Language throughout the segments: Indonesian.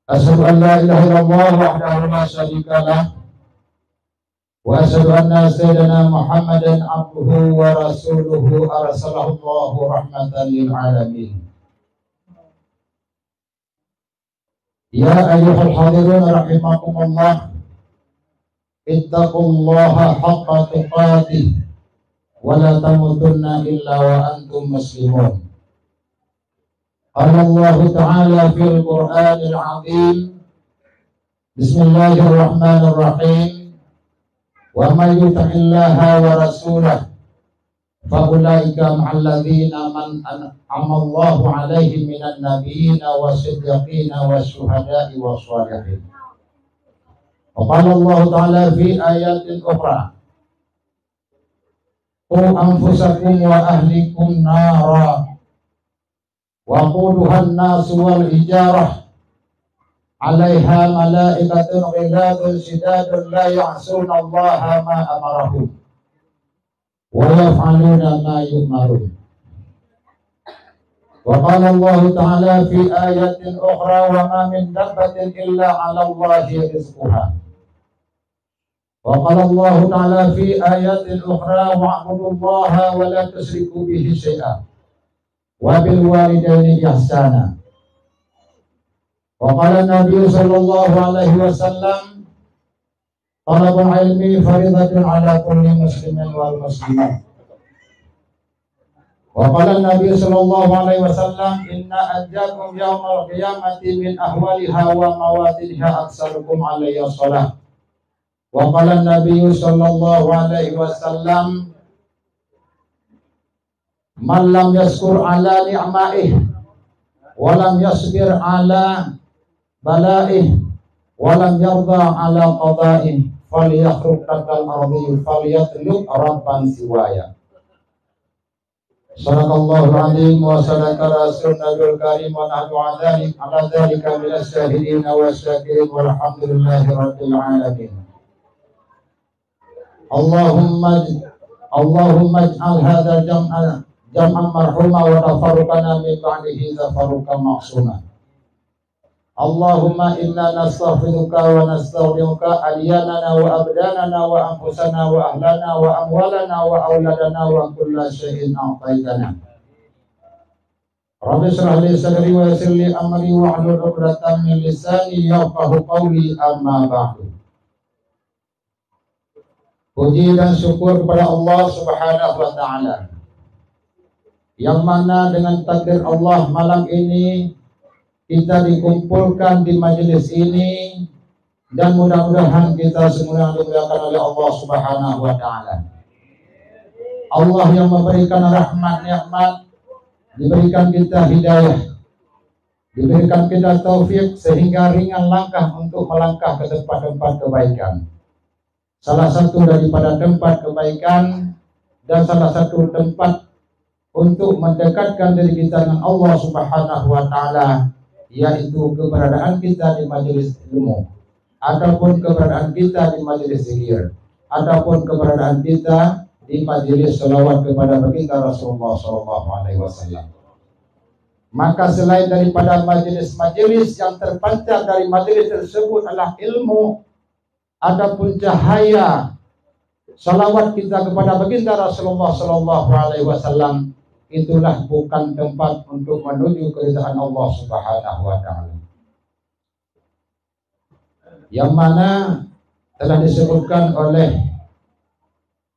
Asyhadu an la ilaha illallah wahdahu la syarika lah wa asyhadu anna sayyidina Muhammadan abduhu wa rasuluhu arsalahu Allahu rahmatan lil alamin. Ya ayyuhal hadirun rahimakumullah, ittaqullaha haqqa tuqatih wa la tamutunna illa wa antum muslimun. Qala Allah Ta'ala fil Qur'anil 'azim, Bismillahirrahmanirrahim, wa may yuti'illaha wa rasulahu fa ulaika ma'al ladzina an'ama Allahu 'alaihim minan nabiyina was-siddiqina wasyuhada'i was-shalihin. Wa qala Allah Ta'ala fi ayatin ukhra, qu anfusakum wa ahlikum nara wa quduhan nasu wal hijarah 'alaiha malaikatun ghiladun shidadun la ya'suna Allaha ma amarahum wa yaf'aluna ma yu'marun. Wa qala Allah Ta'ala fi ayatin ukhra, wa ma min dabbatin illa 'ala Allahi rizquha. Wa qala Allah Ta'ala fi ayatin ukhra, wa'budullaha wa la tusyriku bihi syai'an wa bil walidaini ihsana. Wa qala Nabi sallallahu alaihi wasallam, talabul ilmi faridatun ala kulli muslimin wal muslimat. Wa qala Nabi sallallahu alaihi wasallam, inna anjakum yaumal qiyamati min ahwaliha wa mawatiha aksarukum alayya shalah. Wa qala Nabi sallallahu alaihi wasallam, man lam yaskur ala ni'ma'ih wa lam yasbir ala bala'ih wa lam yarda ala qada'ih falyakhruq takal ardi falyatlub rabban siwaya. Sadaqallahul azim wa sadaqa rasulul karim wa nahnu ala dzalika minas syahidin wa syakirin walhamdulillahi rabbil alamin. Allahumma ij'al hadha jam'an marhuma wa tafarruqana min ba'dihi tafarruqan ma'suma. Allahumma inna nastaghfiruka wa nastaghfiruka alyanana wa abdanana wa anfusana wa ahlana wa amwalana wa auladana wa kulla syai'in a'taitana. Rabbi shrah li sadri wa yassir li amri wa hlul 'uqdatam min lisani yafqahu qawli, amma ba'du. Puji dan syukur kepada Allah Subhanahu wa ta'ala, yang mana dengan takdir Allah malam ini kita dikumpulkan di majelis ini, dan mudah-mudahan kita semua dimuliakan oleh Allah Subhanahu wa ta'ala. Allah yang memberikan rahmat nikmat, diberikan kita hidayah, diberikan kita taufik sehingga ringan langkah untuk melangkah ke tempat-tempat kebaikan. Salah satu daripada tempat kebaikan dan salah satu tempat untuk mendekatkan diri kita dengan Allah Subhanahu wa ta'ala, yaitu keberadaan kita di majelis ilmu, ataupun keberadaan kita di majelis zikir, ataupun keberadaan kita di majelis selawat kepada baginda Rasulullah SAW. Maka selain daripada majelis-majelis yang terpancar dari majelis tersebut adalah ilmu ataupun cahaya salawat kita kepada baginda Rasulullah SAW, itulah bukan tempat untuk menuju keridhaan Allah Subhanahu wa ta'ala, yang mana telah disebutkan oleh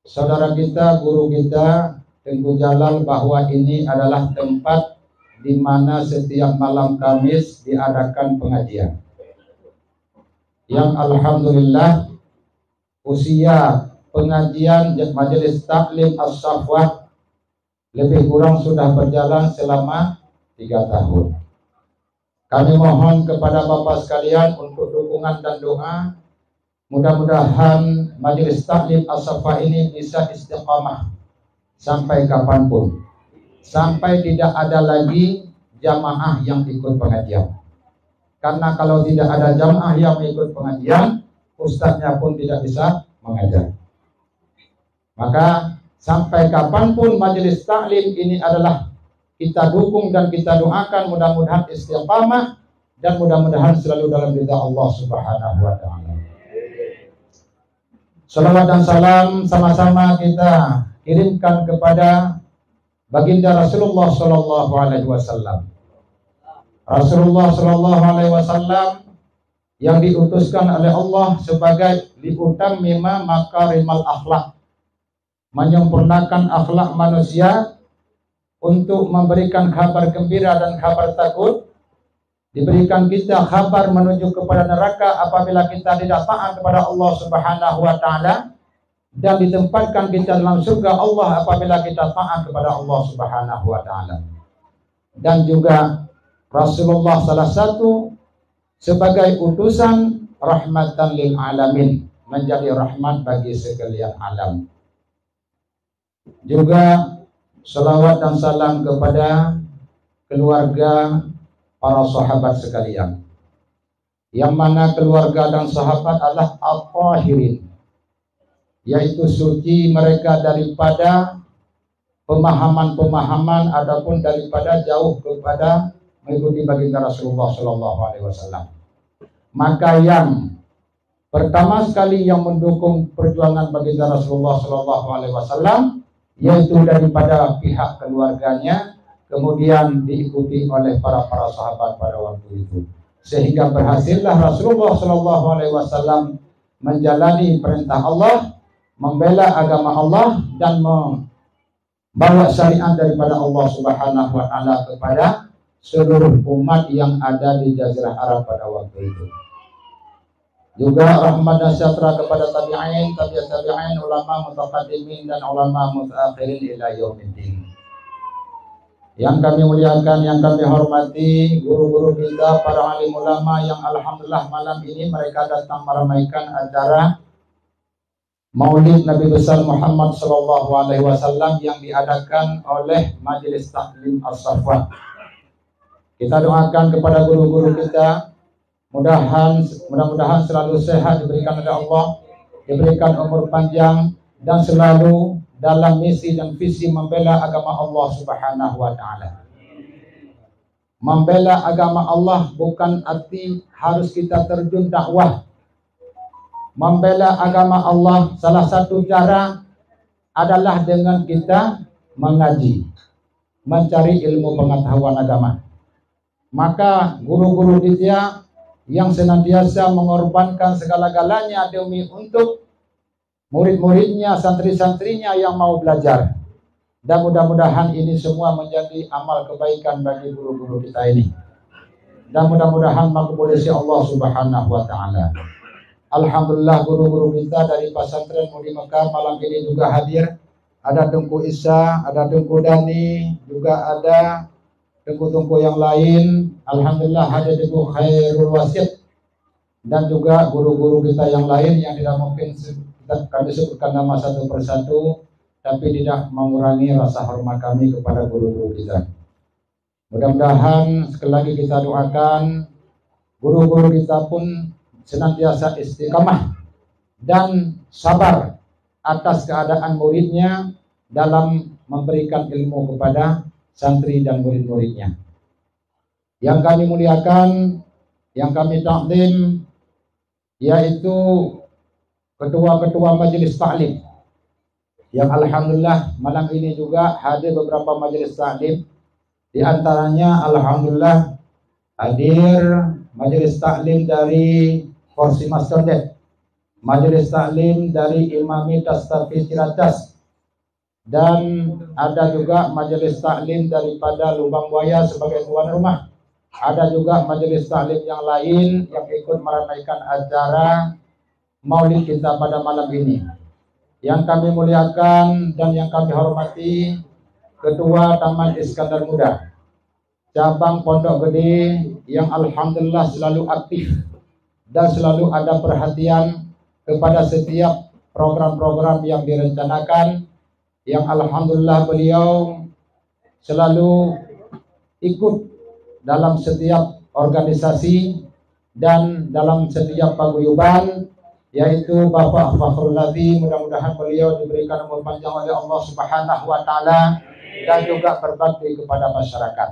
saudara kita, guru kita Tengku Jalal, bahwa ini adalah tempat di mana setiap malam Kamis diadakan pengajian, yang alhamdulillah usia pengajian majelis taklim as-safwah lebih kurang sudah berjalan selama 3 tahun. Kami mohon kepada Bapak sekalian untuk dukungan dan doa, mudah-mudahan majelis taklim as-safwah ini bisa istiqamah sampai kapanpun, sampai tidak ada lagi jamaah yang ikut pengajian. Karena kalau tidak ada jamaah yang ikut pengajian, ustadznya pun tidak bisa mengajar. Maka sampai kapanpun majelis taklim ini adalah kita dukung dan kita doakan, mudah-mudahan istiqamah dan mudah-mudahan selalu dalam ridha Allah Subhanahu wa taala. Salawat dan salam sama-sama kita kirimkan kepada baginda Rasulullah sallallahu alaihi wasallam. Rasulullah sallallahu alaihi wasallam yang diutuskan oleh Allah sebagai liutammima makarimal akhlak, menyempurnakan akhlak manusia untuk memberikan kabar gembira dan kabar takut. Diberikan kita kabar menuju kepada neraka apabila kita tidak taat kepada Allah Subhanahu wa taala, dan ditempatkan kita dalam surga Allah apabila kita taat kepada Allah Subhanahu wa taala. Dan juga Rasulullah salah satu sebagai utusan rahmatan lil alamin, menjadi rahmat bagi sekalian alam. Juga salawat dan salam kepada keluarga para sahabat sekalian, yang mana keluarga dan sahabat adalah al-tahirin, yaitu suci mereka daripada pemahaman-pemahaman ataupun daripada jauh kepada mengikuti baginda Rasulullah Sallallahu Alaihi Wasallam. Maka yang pertama sekali yang mendukung perjuangan baginda Rasulullah Sallallahu Alaihi Wasallam yaitu daripada pihak keluarganya, kemudian diikuti oleh para sahabat pada waktu itu, sehingga berhasillah Rasulullah Sallallahu Alaihi Wasallam menjalani perintah Allah, membela agama Allah, dan membawa syariat daripada Allah Subhanahu Wa Taala kepada seluruh umat yang ada di Jazirah Arab pada waktu itu. Juga rahmat dan sejahtera kepada tabi'in, tabi'in, ulama mutaqaddimin dan ulama mutaakhirin ila yaumiddin. Yang kami muliakan, yang kami hormati, guru-guru kita, para alim ulama yang alhamdulillah malam ini mereka datang meramaikan acara Maulid Nabi besar Muhammad sallallahu alaihi wasallam yang diadakan oleh Majelis Taklim As-Saffah. Kita doakan kepada guru-guru kita, mudah-mudahan selalu sehat, diberikan oleh Allah, diberikan umur panjang, dan selalu dalam misi dan visi membela agama Allah Subhanahu wa taala. Membela agama Allah bukan arti harus kita terjun dakwah. Membela agama Allah salah satu cara adalah dengan kita mengaji, mencari ilmu pengetahuan agama. Maka guru-guru kita yang senantiasa mengorbankan segala-galanya demi untuk murid-muridnya, santri-santrinya yang mau belajar. Dan mudah-mudahan ini semua menjadi amal kebaikan bagi guru-guru kita ini. Dan mudah-mudahan makbul oleh Allah Subhanahu wa taala. Alhamdulillah guru-guru kita dari Pesantren Mudi Mekar malam ini juga hadir. Ada Tengku Isa, ada Tengku Dani, juga ada tengku-tengku yang lain. Alhamdulillah hadir Tengku Khairul Wasid, dan juga guru-guru kita yang lain yang tidak mungkin kami sebutkan nama satu persatu, tapi tidak mengurangi rasa hormat kami kepada guru-guru kita. Mudah-mudahan sekali lagi kita doakan guru-guru kita pun senantiasa istiqamah dan sabar atas keadaan muridnya dalam memberikan ilmu kepada santri dan murid-muridnya. Yang kami muliakan, yang kami takdim, yaitu ketua-ketua majelis taklim, yang alhamdulillah malam ini juga hadir beberapa majelis taklim. Di antaranya alhamdulillah hadir majelis taklim dari Korsi Masjid, majelis taklim dari Imami Tastafi Ciracas, dan ada juga majelis taklim daripada Lubang Buaya sebagai tuan rumah. Ada juga majelis taklim yang lain yang ikut meramaikan acara Maulid kita pada malam ini. Yang kami muliakan dan yang kami hormati Ketua Taman Iskandar Muda Cabang Pondok Gede, yang alhamdulillah selalu aktif dan selalu ada perhatian kepada setiap program-program yang direncanakan, yang alhamdulillah beliau selalu ikut dalam setiap organisasi dan dalam setiap paguyuban, yaitu Bapak Fakhrul Ladzi. Mudah-mudahan beliau diberikan umur panjang oleh Allah Subhanahu wa taala dan juga berbakti kepada masyarakat.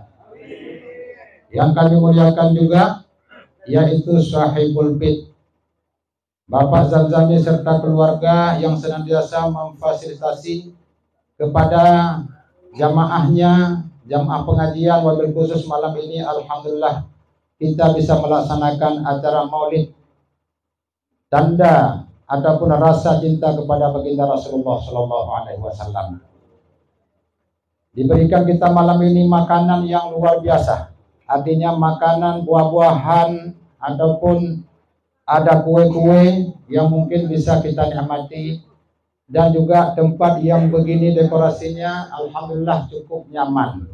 Yang kami muliakan juga yaitu Sahibul Bait, Bapak Zalzami serta keluarga yang senantiasa memfasilitasi kepada jamaahnya, jamaah pengajian wabil khusus malam ini. Alhamdulillah kita bisa melaksanakan acara maulid, tanda ataupun rasa cinta kepada baginda Rasulullah Shallallahu Alaihi Wasallam. Diberikan kita malam ini makanan yang luar biasa, artinya makanan buah-buahan ataupun ada kue-kue yang mungkin bisa kita nikmati, dan juga tempat yang begini dekorasinya alhamdulillah cukup nyaman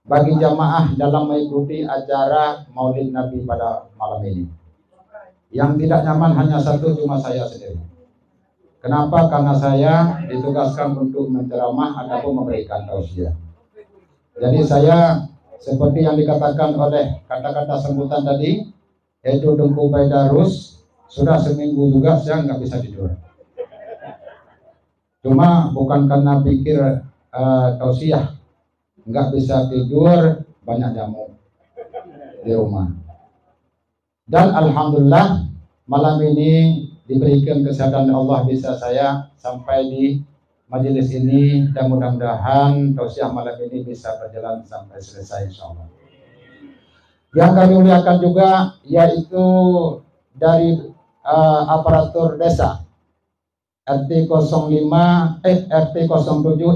bagi jamaah dalam mengikuti acara Maulid Nabi pada malam ini. Yang tidak nyaman hanya satu, cuma saya sendiri. Kenapa? Karena saya ditugaskan untuk menceramah ataupun memberikan tausiah. Jadi saya seperti yang dikatakan oleh kata-kata sambutan tadi, yaitu Tengku Baidarus, sudah seminggu juga saya nggak bisa tidur. Cuma bukan karena pikir tausiah, nggak bisa tidur, banyak jamu di rumah. Dan alhamdulillah malam ini diberikan kesehatan Allah, bisa saya sampai di majelis ini, dan mudah-mudahan tausiah malam ini bisa berjalan sampai selesai insyaallah. Yang kami muliakan juga yaitu dari aparatur desa RT 07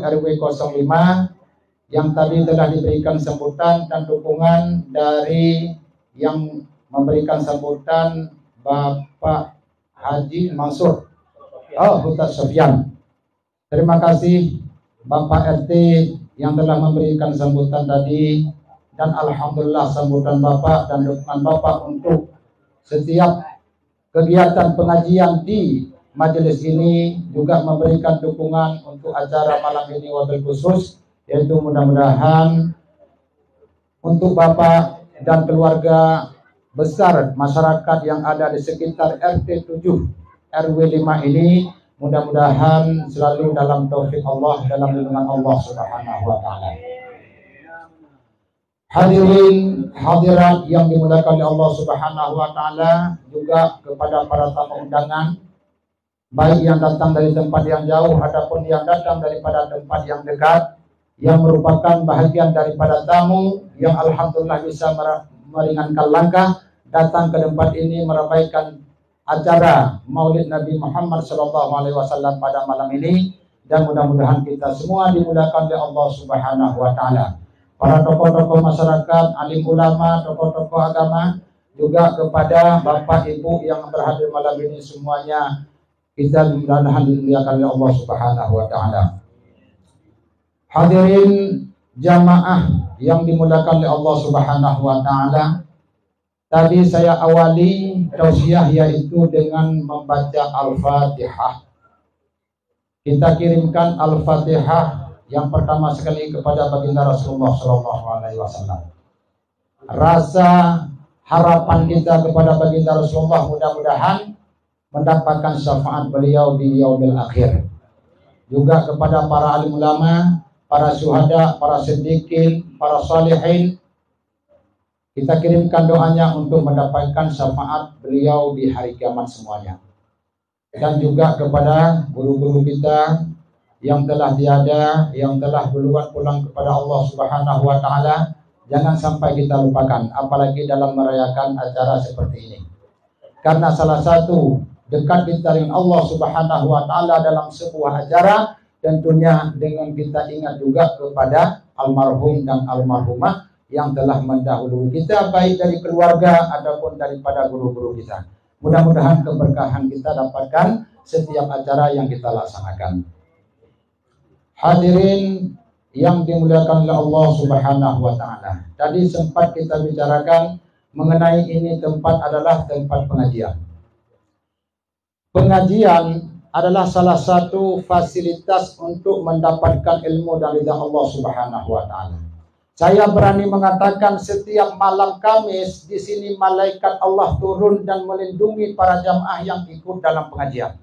RW 05 yang tadi telah diberikan sambutan dan dukungan dari yang memberikan sambutan Bapak Haji Mansur Huta Sofyan. Terima kasih Bapak RT yang telah memberikan sambutan tadi, dan alhamdulillah sambutan Bapak dan dukungan Bapak untuk setiap kegiatan pengajian di majelis ini juga memberikan dukungan untuk acara malam ini wabil khusus, yaitu mudah-mudahan untuk Bapak dan keluarga besar masyarakat yang ada di sekitar RT 7 RW 5 ini, mudah-mudahan selalu dalam taufik Allah, dalam lindungan Allah Subhanahu wa taala. Hadirin hadirat yang dimuliakan oleh Allah Subhanahu wa taala, juga kepada para tamu undangan, baik yang datang dari tempat yang jauh ataupun yang datang daripada tempat yang dekat, yang merupakan bahagian daripada tamu yang alhamdulillah bisa meringankan langkah datang ke tempat ini meramaikan acara Maulid Nabi Muhammad SAW pada malam ini, dan mudah-mudahan kita semua dimuliakan oleh Allah Subhanahu wa taala. Para tokoh-tokoh masyarakat, alim ulama, tokoh-tokoh agama, juga kepada Bapak Ibu yang berhadir malam ini, semuanya kita mudah-mudahan dimuliakan oleh Allah Subhanahu wa taala. Hadirin jamaah yang dimuliakan oleh Allah Subhanahu wa taala, tadi saya awali tausiah yaitu dengan membaca Al-Fatihah. Kita kirimkan Al-Fatihah yang pertama sekali kepada baginda Rasulullah SAW. Rasa harapan kita kepada baginda Rasulullah, mudah-mudahan mendapatkan syafaat beliau di yaumil akhir. Juga kepada para alim ulama, para syuhada, para siddiqin, para salihin, kita kirimkan doanya untuk mendapatkan syafaat beliau di hari kiamat semuanya. Dan juga kepada guru-guru kita yang telah tiada, yang telah duluan pulang kepada Allah Subhanahu wa taala, jangan sampai kita lupakan, apalagi dalam merayakan acara seperti ini. Karena salah satu dekat kita dengan Allah Subhanahu wa taala dalam sebuah acara, tentunya dengan kita ingat juga kepada almarhum dan almarhumah yang telah mendahului kita, baik dari keluarga ataupun daripada guru-guru kita. Mudah-mudahan keberkahan kita dapatkan setiap acara yang kita laksanakan. Hadirin yang dimuliakan oleh Allah Subhanahu wa taala, tadi sempat kita bicarakan mengenai ini tempat adalah tempat pengajian. Pengajian adalah salah satu fasilitas untuk mendapatkan ilmu dari Allah Subhanahu wa taala. Saya berani mengatakan setiap malam Kamis di sini malaikat Allah turun dan melindungi para jamaah yang ikut dalam pengajian.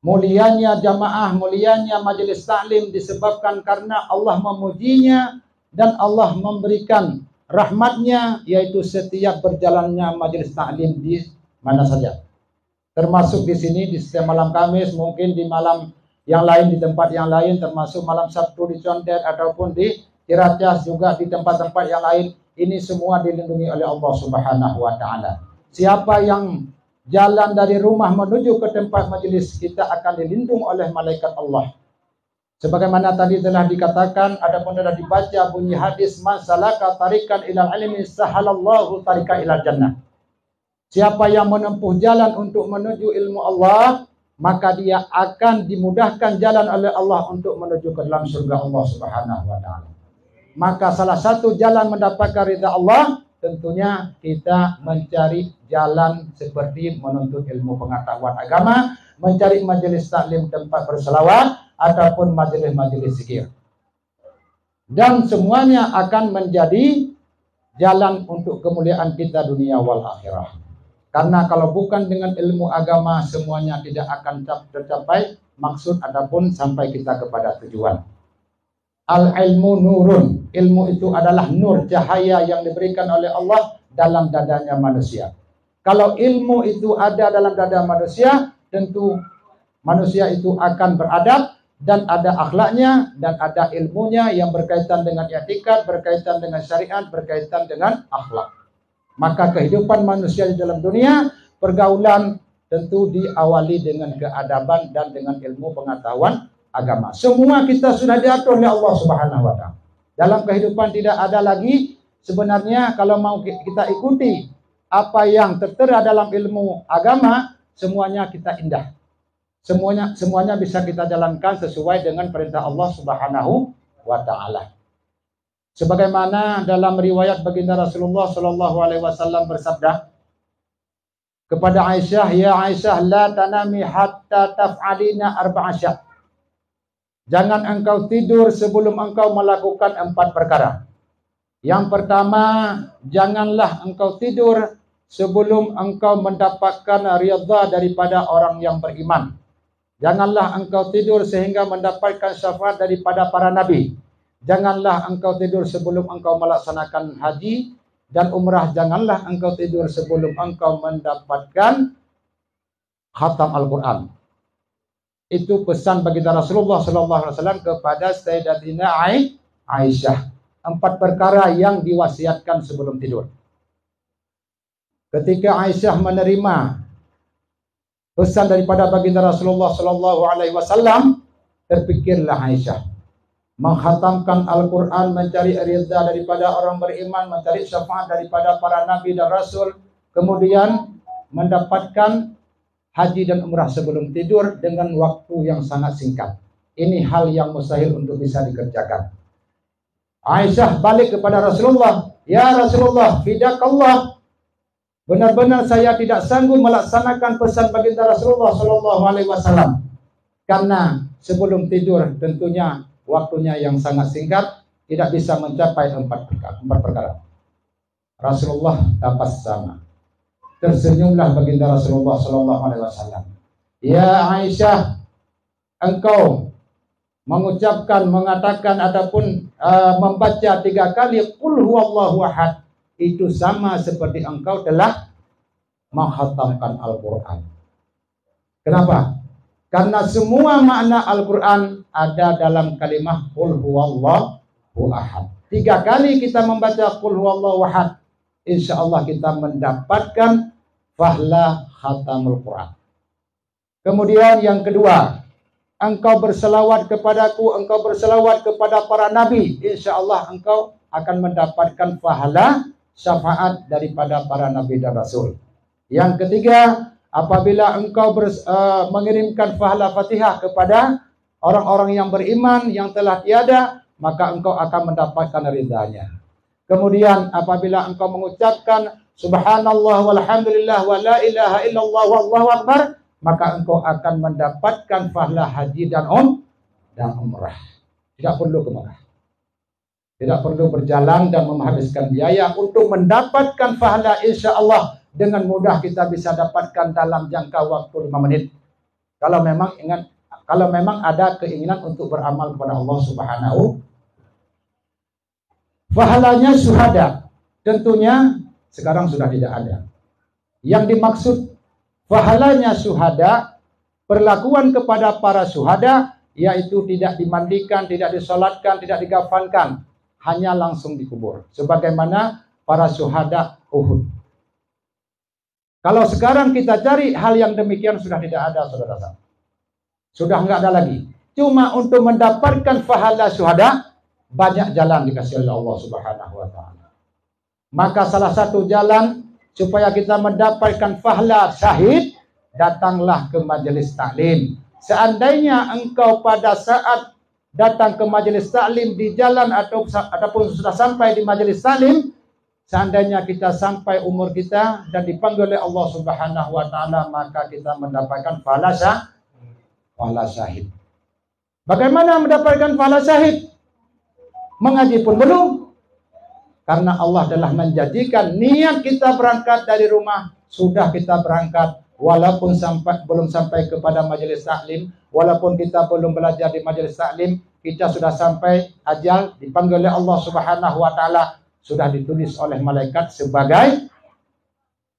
Mulianya jamaah, mulianya majelis taklim disebabkan karena Allah memujinya dan Allah memberikan rahmatnya, yaitu setiap berjalannya majelis taklim di mana saja. Termasuk di sini di setiap malam Kamis, mungkin di malam yang lain, di tempat yang lain, termasuk malam Sabtu di Condet ataupun di Ciracas, juga di tempat-tempat yang lain. Ini semua dilindungi oleh Allah Subhanahu wa taala. Siapa yang jalan dari rumah menuju ke tempat majelis, kita akan dilindungi oleh malaikat Allah. Sebagaimana tadi telah dikatakan, adapun telah dibaca bunyi hadis, man salaka tarikan ilal ilmi sahalallahu tarika ilal jannah. Siapa yang menempuh jalan untuk menuju ilmu Allah, maka dia akan dimudahkan jalan oleh Allah untuk menuju ke dalam surga Allah Subhanahu wa taala. Maka salah satu jalan mendapatkan ridha Allah, tentunya kita mencari jalan seperti menuntut ilmu pengetahuan agama, mencari majelis taklim tempat berselawat, ataupun majelis-majelis zikir. Dan semuanya akan menjadi jalan untuk kemuliaan kita dunia wal akhirah. Karena kalau bukan dengan ilmu agama, semuanya tidak akan tercapai maksud ataupun sampai kita kepada tujuan. Al-ilmu nurun. Ilmu itu adalah nur, cahaya yang diberikan oleh Allah dalam dadanya manusia. Kalau ilmu itu ada dalam dada manusia, tentu manusia itu akan beradab dan ada akhlaknya dan ada ilmunya yang berkaitan dengan etikat, berkaitan dengan syariat, berkaitan dengan akhlak. Maka kehidupan manusia di dalam dunia, pergaulan tentu diawali dengan keadaban dan dengan ilmu pengetahuan agama. Semua kita sudah diatur oleh Allah Subhanahu wa taala. Dalam kehidupan tidak ada lagi sebenarnya, kalau mau kita ikuti apa yang tertera dalam ilmu agama, semuanya kita indah. Semuanya bisa kita jalankan sesuai dengan perintah Allah Subhanahu wa taala. Sebagaimana dalam riwayat baginda Rasulullah sallallahu alaihi wasallam bersabda kepada Aisyah, "Ya Aisyah, la tanami hatta taf'alina arba'asya." Jangan engkau tidur sebelum engkau melakukan 4 perkara. Yang pertama, janganlah engkau tidur sebelum engkau mendapatkan ridha daripada orang yang beriman. Janganlah engkau tidur sehingga mendapatkan syafaat daripada para nabi. Janganlah engkau tidur sebelum engkau melaksanakan haji dan umrah. Janganlah engkau tidur sebelum engkau mendapatkan khatam Al-Quran. Itu pesan baginda Rasulullah SAW kepada Sayyidatina Aisyah. 4 perkara yang diwasiatkan sebelum tidur. Ketika Aisyah menerima pesan daripada baginda Rasulullah SAW, terpikirlah Aisyah menghatamkan Al-Quran, mencari ridha daripada orang beriman, mencari syafaat daripada para nabi dan rasul, kemudian mendapatkan haji dan umrah sebelum tidur dengan waktu yang sangat singkat. Ini hal yang mustahil untuk bisa dikerjakan. Aisyah balik kepada Rasulullah, "Ya Rasulullah, fidakallah. Benar-benar saya tidak sanggup melaksanakan pesan baginda Rasulullah SAW. Karena sebelum tidur tentunya waktunya yang sangat singkat, tidak bisa mencapai 4 perkara. Rasulullah tabassama. Tersenyumlah baginda Rasulullah SAW. "Ya Aisyah, engkau mengatakan ataupun membaca 3 kali qul huwallahu ahad, itu sama seperti engkau telah menghatamkan Al-Quran." Kenapa? Karena semua makna Al-Quran ada dalam kalimah qul huwallahu ahad. 3 kali kita membaca qul huwallahu ahad, insyaallah kita mendapatkan fahla khatamul Quran. Kemudian yang kedua, engkau berselawat kepadaku, engkau berselawat kepada para nabi, insyaallah engkau akan mendapatkan pahala syafaat daripada para nabi dan rasul. Yang ketiga, apabila engkau mengirimkan pahala Fatihah kepada orang-orang yang beriman yang telah tiada, maka engkau akan mendapatkan ridhanya. Kemudian apabila engkau mengucapkan subhanallah walhamdulillah wa la ilaha illallah wallahu akbar, maka engkau akan mendapatkan pahala haji dan umrah. Tidak perlu ke Mekah. Tidak perlu berjalan dan menghabiskan biaya untuk mendapatkan pahala, insyaallah dengan mudah kita bisa dapatkan dalam jangka waktu 5 menit. Kalau memang ada keinginan untuk beramal kepada Allah Subhanahu. Pahalanya syuhada. tentunya sekarang sudah tidak ada. Yang dimaksud pahalanya syuhada, perlakuan kepada para syuhada, yaitu tidak dimandikan, tidak disolatkan, tidak digafankan, hanya langsung dikubur. Sebagaimana para syuhada Uhud. Kalau sekarang kita cari hal yang demikian sudah tidak ada, saudara-saudara. Sudah nggak ada lagi. Cuma untuk mendapatkan pahala syuhada, banyak jalan dikasih oleh Allah Subhanahu wa taala. Maka salah satu jalan supaya kita mendapatkan pahala syahid, datanglah ke majelis taklim. Seandainya engkau pada saat datang ke majelis taklim di jalan ataupun sudah sampai di majelis taklim, seandainya kita sampai umur kita dan dipanggil oleh Allah Subhanahu wa taala, maka kita mendapatkan pahala syahid. Bagaimana mendapatkan pahala syahid? Mengaji pun belum. Karena Allah telah menjanjikan niat kita berangkat dari rumah, sudah kita berangkat walaupun belum sampai kepada majelis taklim, walaupun kita belum belajar di majelis taklim, kita sudah sampai ajal dipanggil oleh Allah Subhanahu wa taala, sudah ditulis oleh malaikat sebagai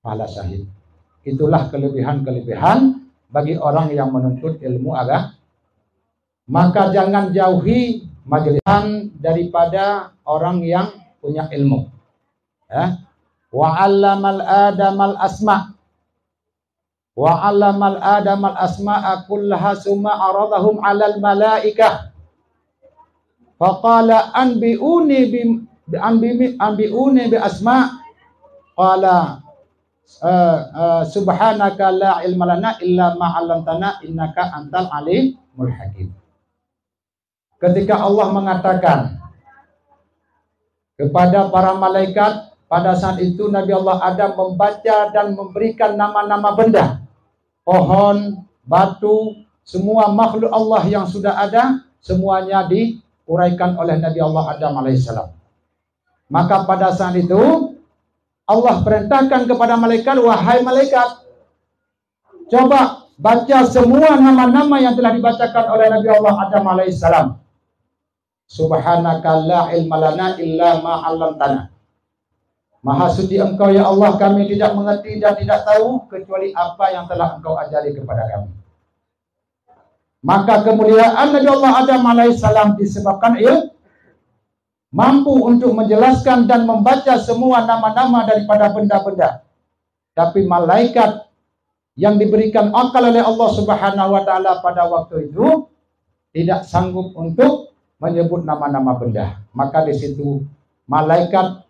pahala syahid. Itulah kelebihan-kelebihan bagi orang yang menuntut ilmu agama. Maka jangan jauhi majelisan daripada orang yang punya ilmu. Wa 'allamal adamal asma' wa 'allamal adamal asma'a kullaha summa aradahum 'alal malaikah faqala anbi'uni bi asma' qala subhanaka la ilma lana illa ma 'allamtana innaka antal alimul hakim. Ketika Allah mengatakan kepada para malaikat, pada saat itu Nabi Allah Adam membaca dan memberikan nama-nama benda, pohon, batu, semua makhluk Allah yang sudah ada, semuanya diuraikan oleh Nabi Allah Adam alaihissalam. Maka pada saat itu Allah perintahkan kepada malaikat, wahai malaikat, coba baca semua nama-nama yang telah dibacakan oleh Nabi Allah Adam alaihissalam. Subhanaka la ilma lana illa ma 'allamtana. Maha suci Engkau ya Allah, kami tidak mengerti dan tidak tahu kecuali apa yang telah Engkau ajari kepada kami. Maka kemuliaan Nabi Allah Adam alaihissalam disebabkan mampu untuk menjelaskan dan membaca semua nama-nama daripada benda-benda. Tapi malaikat yang diberikan akal oleh Allah Subhanahu wa taala pada waktu itu tidak sanggup untuk menyebut nama-nama benda. Maka di situ malaikat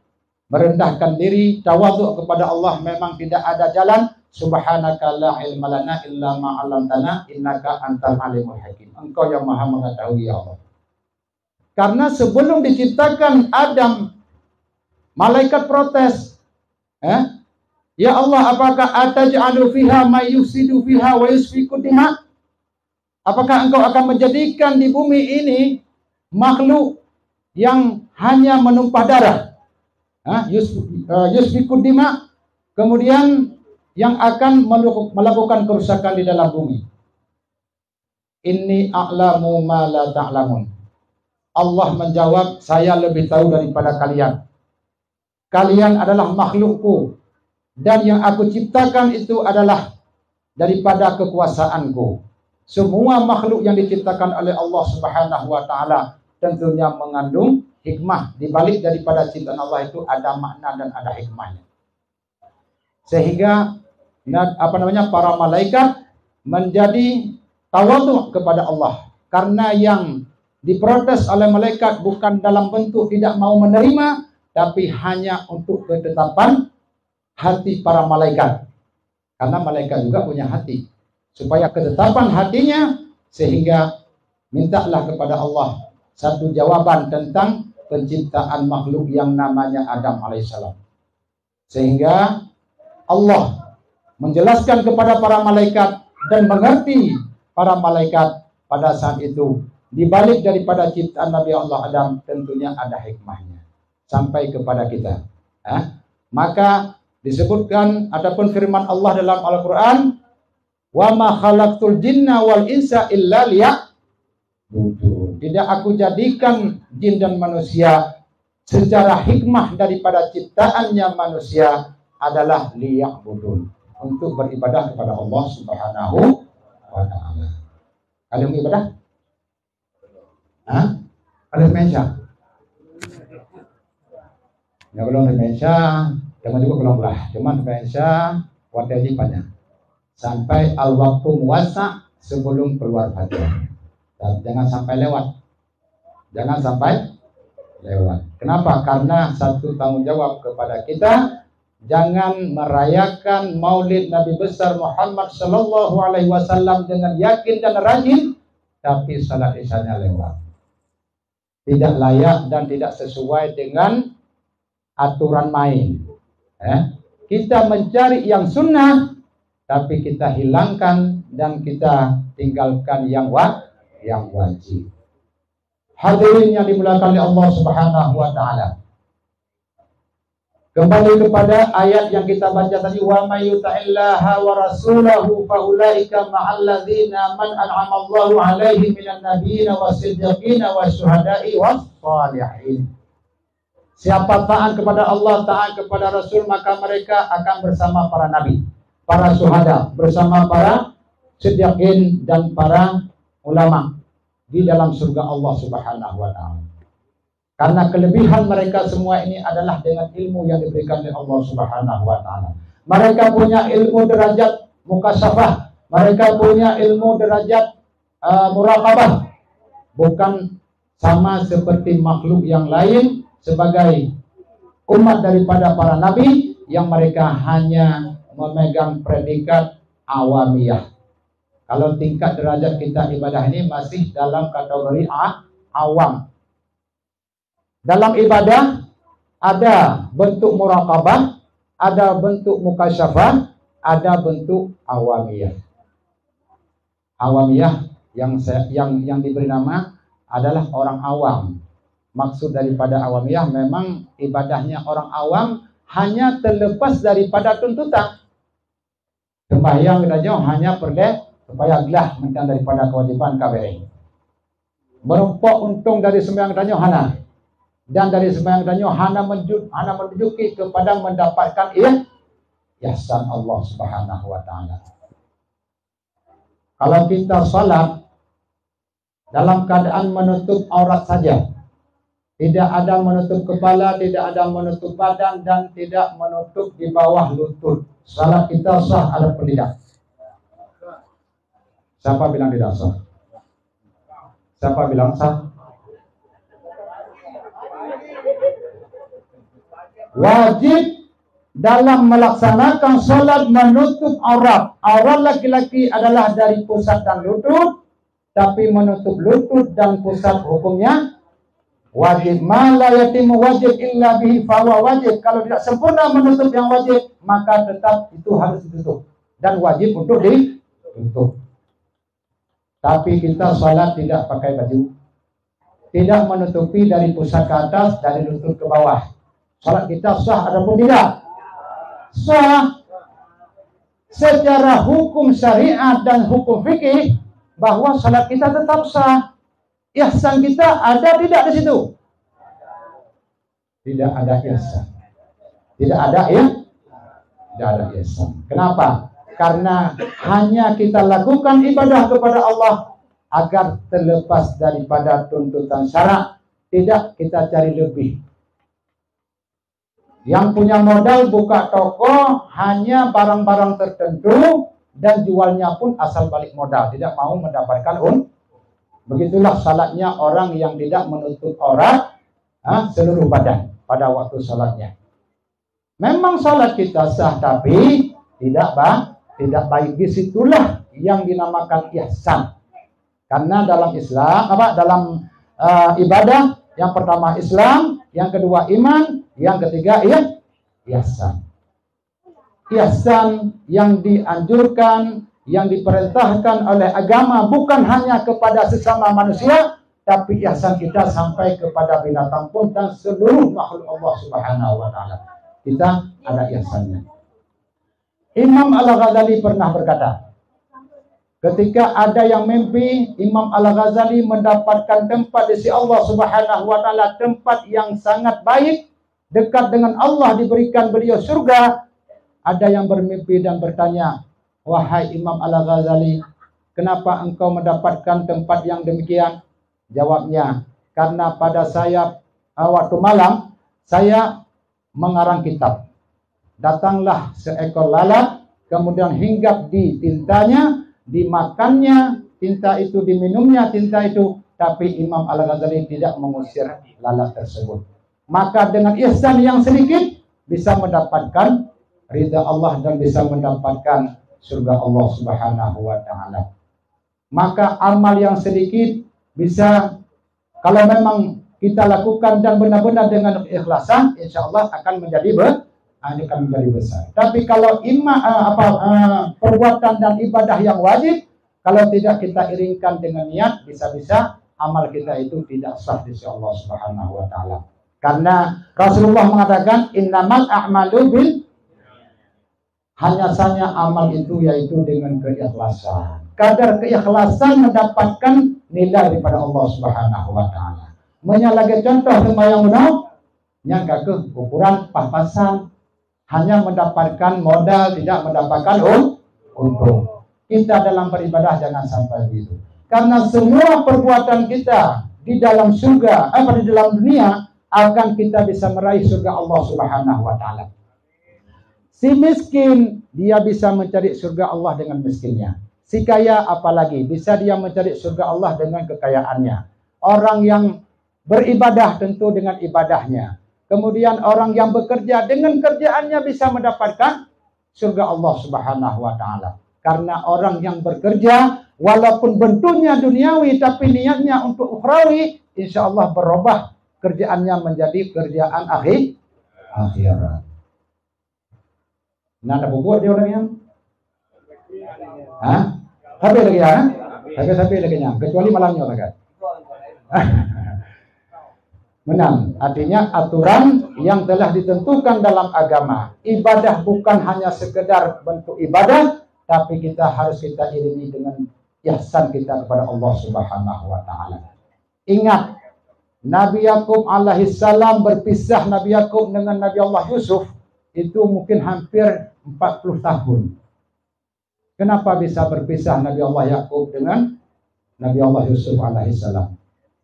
merendahkan diri, tawadhu kepada Allah. Memang tidak ada jalan. Subhanaka la ilma lana illa ma 'allamtana innaka antal alimul hakim. Engkau yang maha mengetahui ya Allah. Karena sebelum diciptakan Adam, malaikat protes. Ya Allah, apakah ataj'alu fiha may yufsidu fiha wa yusfiku dima? Apakah engkau akan menjadikan di bumi ini makhluk yang hanya menumpah darah, yusfiku dima, kemudian yang akan melakukan kerusakan di dalam bumi? Inni a'lamu ma la ta'lamun. Allah menjawab, saya lebih tahu daripada kalian. Kalian adalah makhlukku, dan yang aku ciptakan itu adalah daripada kekuasaanku. Semua makhluk yang diciptakan oleh Allah Subhanahu wa taala tentunya mengandung hikmah. Di balik daripada ciptaan Allah itu ada makna dan ada hikmahnya. Sehingga para malaikat menjadi tawadhu kepada Allah. Karena yang diprotes oleh malaikat bukan dalam bentuk tidak mau menerima, tapi hanya untuk ketetapan hati para malaikat. Karena malaikat juga punya hati. Supaya ketetapan hatinya, sehingga mintalah kepada Allah satu jawaban tentang penciptaan makhluk yang namanya Adam alaihissalam. Sehingga Allah menjelaskan kepada para malaikat dan mengerti para malaikat pada saat itu. Di balik daripada ciptaan Nabi Allah Adam tentunya ada hikmahnya. Sampai kepada kita. Maka disebutkan ataupun firman Allah dalam Al-Quran, wa ma khalaqtul jinna wal insa illa liya'budun. Tidak aku jadikan jin dan manusia secara hikmah daripada ciptaannya manusia adalah liya'budun, untuk beribadah kepada Allah Subhanahu wa ta'ala. Ada yang ibadah? Hah? Ada meja? Ya belum meja, jangan juga belum lah. Cuma meja wajibannya sampai al-waktu muwasa sebelum keluar fajar. Jangan sampai lewat. Jangan sampai lewat. Kenapa? Karena satu tanggung jawab kepada kita, jangan merayakan Maulid Nabi besar Muhammad sallallahu alaihi wasallam dengan yakin dan rajin, tapi salat isyanya lewat. Tidak layak dan tidak sesuai dengan aturan main. Kita mencari yang sunnah, tapi kita hilangkan dan kita tinggalkan yang wajib. Hadirin yang dimuliakan oleh Allah Subhanahu wa ta'ala. Kembali kepada ayat yang kita baca tadi, wa may yuti'illaha wa rasulahu fa ulaika ma'al ladzina man an'ama Allahu 'alaihim minan nabiyyin was-siddiqin wasyuhada'i was-shalihin. Siapa taat kepada Allah, taat kepada Rasul, maka mereka akan bersama para nabi, para syuhada, bersama para siddiqin dan para ulama di dalam surga Allah Subhanahu wa ta'ala. Karena kelebihan mereka semua ini adalah dengan ilmu yang diberikan oleh Allah Subhanahu wa ta'ala. Mereka punya ilmu derajat mukasyafah, mereka punya ilmu derajat muraqabah. Bukan sama seperti makhluk yang lain sebagai umat daripada para nabi yang mereka hanya memegang predikat awamiyah. Kalau tingkat derajat kita ibadah ini masih dalam kategori awam. Dalam ibadah ada bentuk muraqabah, ada bentuk mukasyafah, ada bentuk awamiyah. Awamiyah yang diberi nama adalah orang awam. Maksud daripada awamiyah memang ibadahnya orang awam hanya terlepas daripada tuntutan. Sembahyang kita jauh hanya supaya gelah mentang daripada kewajiban KBR. Merumpok untung dari sembahyang tanya hana, dan dari sembahyang tanya hana menunjuki kepada mendapatkan ihsan Allah Subhanahu wa ta'ala. Kalau kita salat dalam keadaan menutup aurat saja, tidak ada menutup kepala, tidak ada menutup badan, dan tidak menutup di bawah lutut, salat kita sah ada tidak? Siapa bilang tidak sah? Siapa bilang sah? Wajib dalam melaksanakan salat menutup aurat. Aurat laki-laki adalah dari pusat dan lutut, tapi menutup lutut dan pusat hukumnya wajib. Ma la yatimu wajib illa bihi fahuwa wajib. Kalau tidak sempurna menutup yang wajib, maka tetap itu harus ditutup dan wajib untuk ditutup. Tapi kita salat tidak pakai baju, tidak menutupi dari pusat ke atas, dari lutut ke bawah. Salat kita sah ataupun tidak? Sah. Secara hukum syariat dan hukum fikih bahwa salat kita tetap sah. Ihsan kita ada tidak di situ? Tidak ada ihsan. Tidak ada tidak ada ihsan. Kenapa? Karena hanya kita lakukan ibadah kepada Allah agar terlepas daripada tuntutan syarak, tidak kita cari lebih. Yang punya modal buka toko hanya barang-barang tertentu dan jualnya pun asal balik modal, tidak mau mendapatkan Begitulah salatnya orang yang tidak menutup aurat seluruh badan pada waktu salatnya. Memang salat kita sah, tapi tidak baik. Disitulah yang dinamakan ihsan. Karena dalam Islam, dalam ibadah, yang pertama Islam, yang kedua iman, yang ketiga ihsan. Ihsan yang dianjurkan, yang diperintahkan oleh agama bukan hanya kepada sesama manusia, tapi ihsan kita sampai kepada binatang pun dan seluruh makhluk Allah Subhanahu wa ta'ala. Kita ada ihsannya. Imam Al-Ghazali pernah berkata, Ketika ada yang mimpi, Imam Al-Ghazali mendapatkan tempat di sisi Allah Subhanahu wa taala, tempat yang sangat baik, dekat dengan Allah, diberikan beliau surga. Ada yang bermimpi dan bertanya, "Wahai Imam Al-Ghazali, kenapa engkau mendapatkan tempat yang demikian?" Jawabnya, "Karena pada saya waktu malam saya mengarang kitab. Datanglah seekor lalat, kemudian hinggap di tintanya, dimakannya tinta itu, diminumnya tinta itu, tapi Imam Al-Ghazali tidak mengusir lalat tersebut. Maka dengan ihsan yang sedikit bisa mendapatkan ridha Allah dan bisa mendapatkan surga Allah Subhanahu wa taala. Maka amal yang sedikit bisa, kalau memang kita lakukan dan benar-benar dengan ikhlasan, insya Allah akan menjadi besar. Tapi kalau perbuatan dan ibadah yang wajib, kalau tidak kita iringkan dengan niat, bisa-bisa amal kita itu tidak sah di sisi Allah Subhanahu wa taala. Karena Rasulullah mengatakan innamal a'malu bil, hanya saja amal itu yaitu dengan keikhlasan. Kadar keikhlasan mendapatkan nilai daripada Allah Subhanahu wa taala. Menyalagi contoh sembahyang munaf, nyangka ke ukuran pas-pasan, hanya mendapatkan modal, tidak mendapatkan untung. Kita dalam beribadah jangan sampai begitu. Karena semua perbuatan kita di dalam surga, di dalam dunia, akan kita bisa meraih surga Allah Subhanahu wa taala. Si miskin, dia bisa mencari surga Allah dengan miskinnya. Si kaya apalagi, bisa dia mencari surga Allah dengan kekayaannya. Orang yang beribadah tentu dengan ibadahnya. Kemudian orang yang bekerja dengan kerjaannya bisa mendapatkan surga Allah Subhanahu wa taala. Karena orang yang bekerja walaupun bentuknya duniawi tapi niatnya untuk ukhrawi, insya Allah berubah kerjaannya menjadi kerjaan akhirat. Nah, ada buku dia orangnya? Hah? Habis lagi ya? Habis lagi nya. Kecuali malamnya kan? Menang, artinya aturan yang telah ditentukan dalam agama. Ibadah bukan hanya sekedar bentuk ibadah, tapi kita harus kita iringi dengan ihsan kita kepada Allah Subhanahu wa taala. Ingat, Nabi Yakub alaihissalam berpisah Nabi Yakub dengan Nabi Allah Yusuf itu mungkin hampir 40 tahun. Kenapa bisa berpisah Nabi Allah Yakub dengan Nabi Allah Yusuf alaihissalam?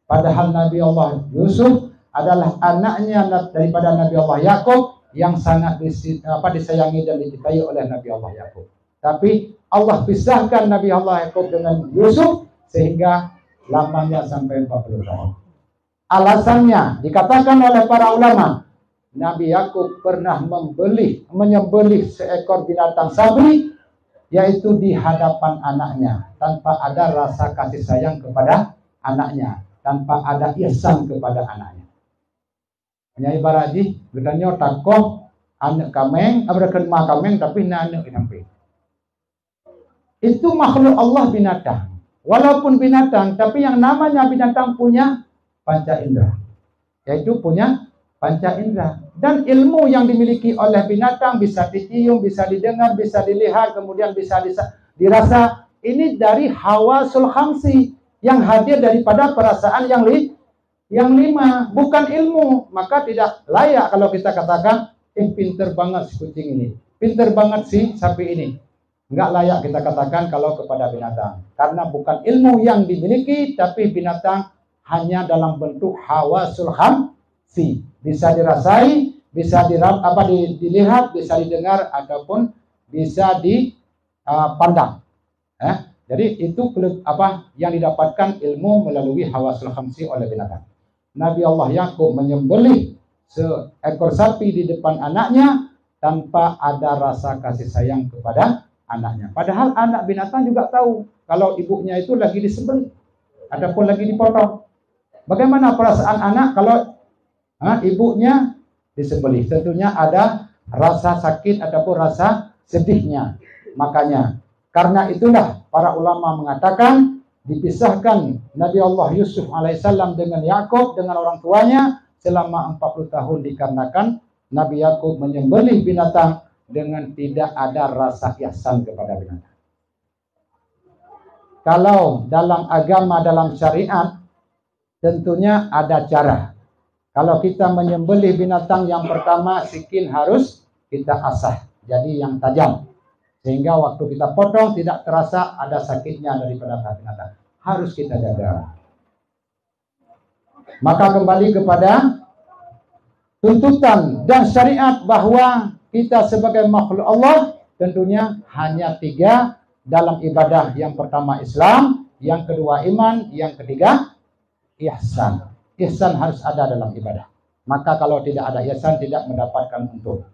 Padahal Nabi Allah Yusuf adalah anaknya daripada Nabi Allah Yakub yang sangat disayangi dan dicintai oleh Nabi Allah Yakub. Tapi Allah pisahkan Nabi Allah Yakub dengan Yusuf sehingga lamanya sampai 40 tahun. Alasannya dikatakan oleh para ulama, Nabi Yakub pernah menyembelih seekor binatang sabri, yaitu di hadapan anaknya, tanpa ada rasa kasih sayang kepada anaknya, tanpa ada ihsan kepada anaknya. Hanya ibarat di bedanya takoh anak kameng, abrakan ma kameng tapi anak sampai. Itu makhluk Allah binatang. Walaupun binatang, tapi yang namanya binatang punya panca indera. Yaitu punya panca indera. Dan ilmu yang dimiliki oleh binatang bisa dicium, bisa didengar, bisa dilihat, kemudian bisa dirasa. Ini dari hawasul khamsi yang hadir daripada perasaan yang lima, bukan ilmu. Maka tidak layak kalau kita katakan, pinter banget si kucing ini, pinter banget si sapi ini. Enggak layak kita katakan kalau kepada binatang, karena bukan ilmu yang dimiliki, tapi binatang hanya dalam bentuk hawasul khamsi, bisa dirasai, bisa dilihat, bisa didengar, ataupun bisa dipandang. Jadi itu yang didapatkan ilmu melalui hawasul khamsi oleh binatang. Nabi Allah Yakub menyembelih seekor sapi di depan anaknya tanpa ada rasa kasih sayang kepada anaknya. Padahal anak binatang juga tahu kalau ibunya itu lagi disembelih ataupun lagi dipotong. Bagaimana perasaan anak kalau ibunya disembelih? Tentunya ada rasa sakit ataupun rasa sedihnya. Makanya karena itulah para ulama mengatakan dipisahkan Nabi Allah Yusuf alaihissalam dengan Yakub, dengan orang tuanya selama 40 tahun dikarenakan Nabi Yakub menyembelih binatang dengan tidak ada rasa ihsan kepada binatang. Kalau dalam agama, dalam syariat, tentunya ada cara. Kalau kita menyembelih binatang yang pertama, sikin harus kita asah, jadi yang tajam. Sehingga waktu kita potong tidak terasa ada sakitnya daripada binatang. Harus kita jaga. Maka kembali kepada tuntutan dan syariat bahwa kita sebagai makhluk Allah tentunya hanya 3 dalam ibadah. Yang pertama Islam, yang kedua iman, yang ketiga ihsan. Ihsan harus ada dalam ibadah. Maka kalau tidak ada ihsan tidak mendapatkan untung.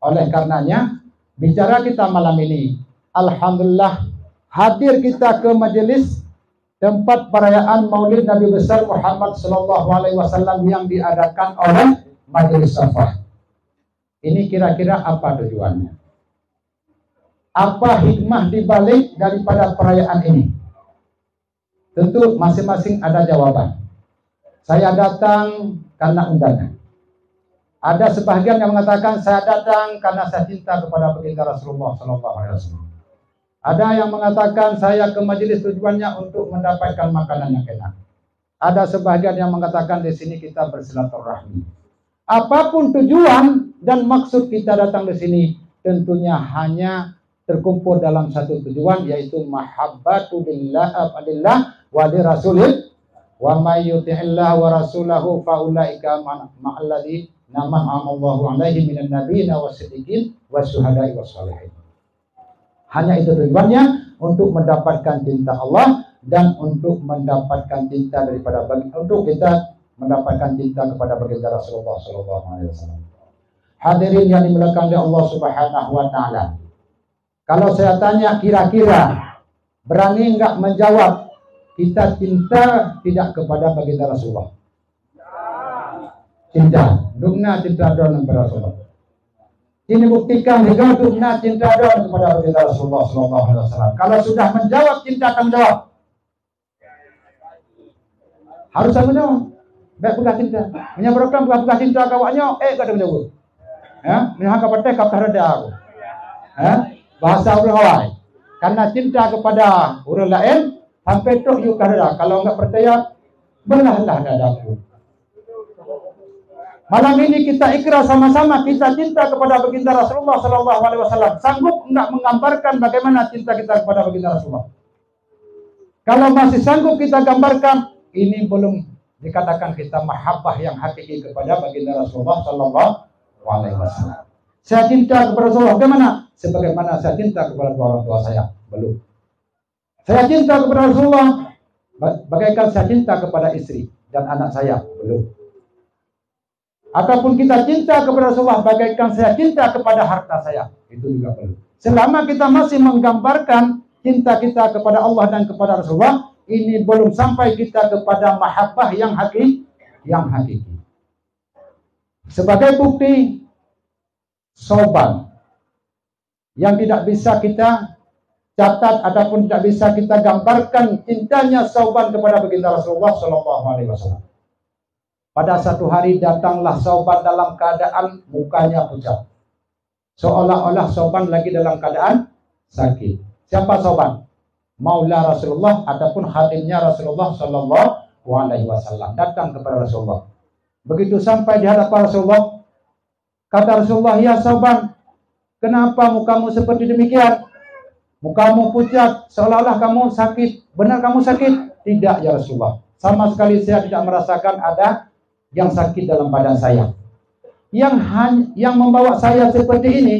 Oleh karenanya bicara kita malam ini, alhamdulillah hadir kita ke majelis tempat perayaan Maulid Nabi besar Muhammad sallallahu alaihi wasallam yang diadakan oleh Majelis Shafah. Ini kira-kira apa tujuannya? Apa hikmah dibalik daripada perayaan ini? Tentu masing-masing ada jawaban. Saya datang karena undangan. Ada sebagian yang mengatakan saya datang karena saya cinta kepada baginda Rasulullah sallallahu alaihi wasallam. Ada yang mengatakan saya ke majelis tujuannya untuk mendapatkan makanan yang enak. Ada sebagian yang mengatakan di sini kita bersilaturahmi. Apapun tujuan dan maksud kita datang di sini, tentunya hanya terkumpul dalam satu tujuan, yaitu mahabbatu lillah wa li rasulih wa may yuti'illah wa rasulahu fa ulaika ma'alladzi nama'ama Allahu 'alaihi minan nabiyyin wasiddiqin wasyuhada'i wassalihin. Hanya itu tujuannya, untuk mendapatkan cinta Allah dan untuk mendapatkan cinta untuk kita mendapatkan cinta kepada baginda Rasulullah sallallahu alaihi wasallam. Hadirin yang dimuliakan oleh Allah Subhanahu wa taala. Kalau saya tanya kira-kira berani enggak menjawab kita cinta tidak kepada baginda Rasulullah? Cinta. Dugna cinta kepada Rasulullah. Ini buktikan juga dugna cinta kepada baginda Rasulullah sallallahu alaihi wasallam. Kalau sudah menjawab cinta akan menjawab. Harus menjawab. Baik buka cinta. Menyabarkan buka cinta kawannya, gak ada menjawab. Ya, minha kapate kaptarada aku. Ya, bahasa orang awal. Karena cinta kepada orang lain sampai tok yuk karada. Kalau enggak percaya, belahlah dadaku. Malam ini kita ikrar sama-sama kita cinta kepada baginda Rasulullah sallallahu alaihi wasallam. Sanggup enggak menggambarkan bagaimana cinta kita kepada baginda Rasulullah? Kalau masih sanggup kita gambarkan, ini belum dikatakan kita mahabbah yang hakiki kepada baginda Rasulullah sallallahu alaihi wasallam. Saya cinta kepada Rasulullah bagaimana? Sebagaimana saya cinta kepada orang tua saya, belum. Saya cinta kepada Rasulullah bagaikan saya cinta kepada istri dan anak saya, belum. Ataupun kita cinta kepada Rasulullah bagaikan saya cinta kepada harta saya, itu juga belum. Selama kita masih menggambarkan cinta kita kepada Allah dan kepada Rasulullah, ini belum sampai kita kepada mahabbah yang hakiki. Sebagai bukti, soban yang tidak bisa kita catat ataupun tidak bisa kita gambarkan cintanya Sauban kepada baginda Rasulullah sallallahu alaihi wasallam. Pada satu hari datanglah Sauban dalam keadaan mukanya pucat. Seolah-olah Sauban lagi dalam keadaan sakit. Siapa Sauban? Maula Rasulullah ataupun khadimnya Rasulullah sallallahu alaihi wasallam datang kepada Rasulullah. Begitu sampai di hadapan Rasulullah, kata Rasulullah, "Ya Sauban, kenapa mukamu seperti demikian? Mukamu pucat, seolah-olah kamu sakit. Benar kamu sakit?" "Tidak ya Rasulullah. Sama sekali saya tidak merasakan ada yang sakit dalam badan saya. Yang membawa saya seperti ini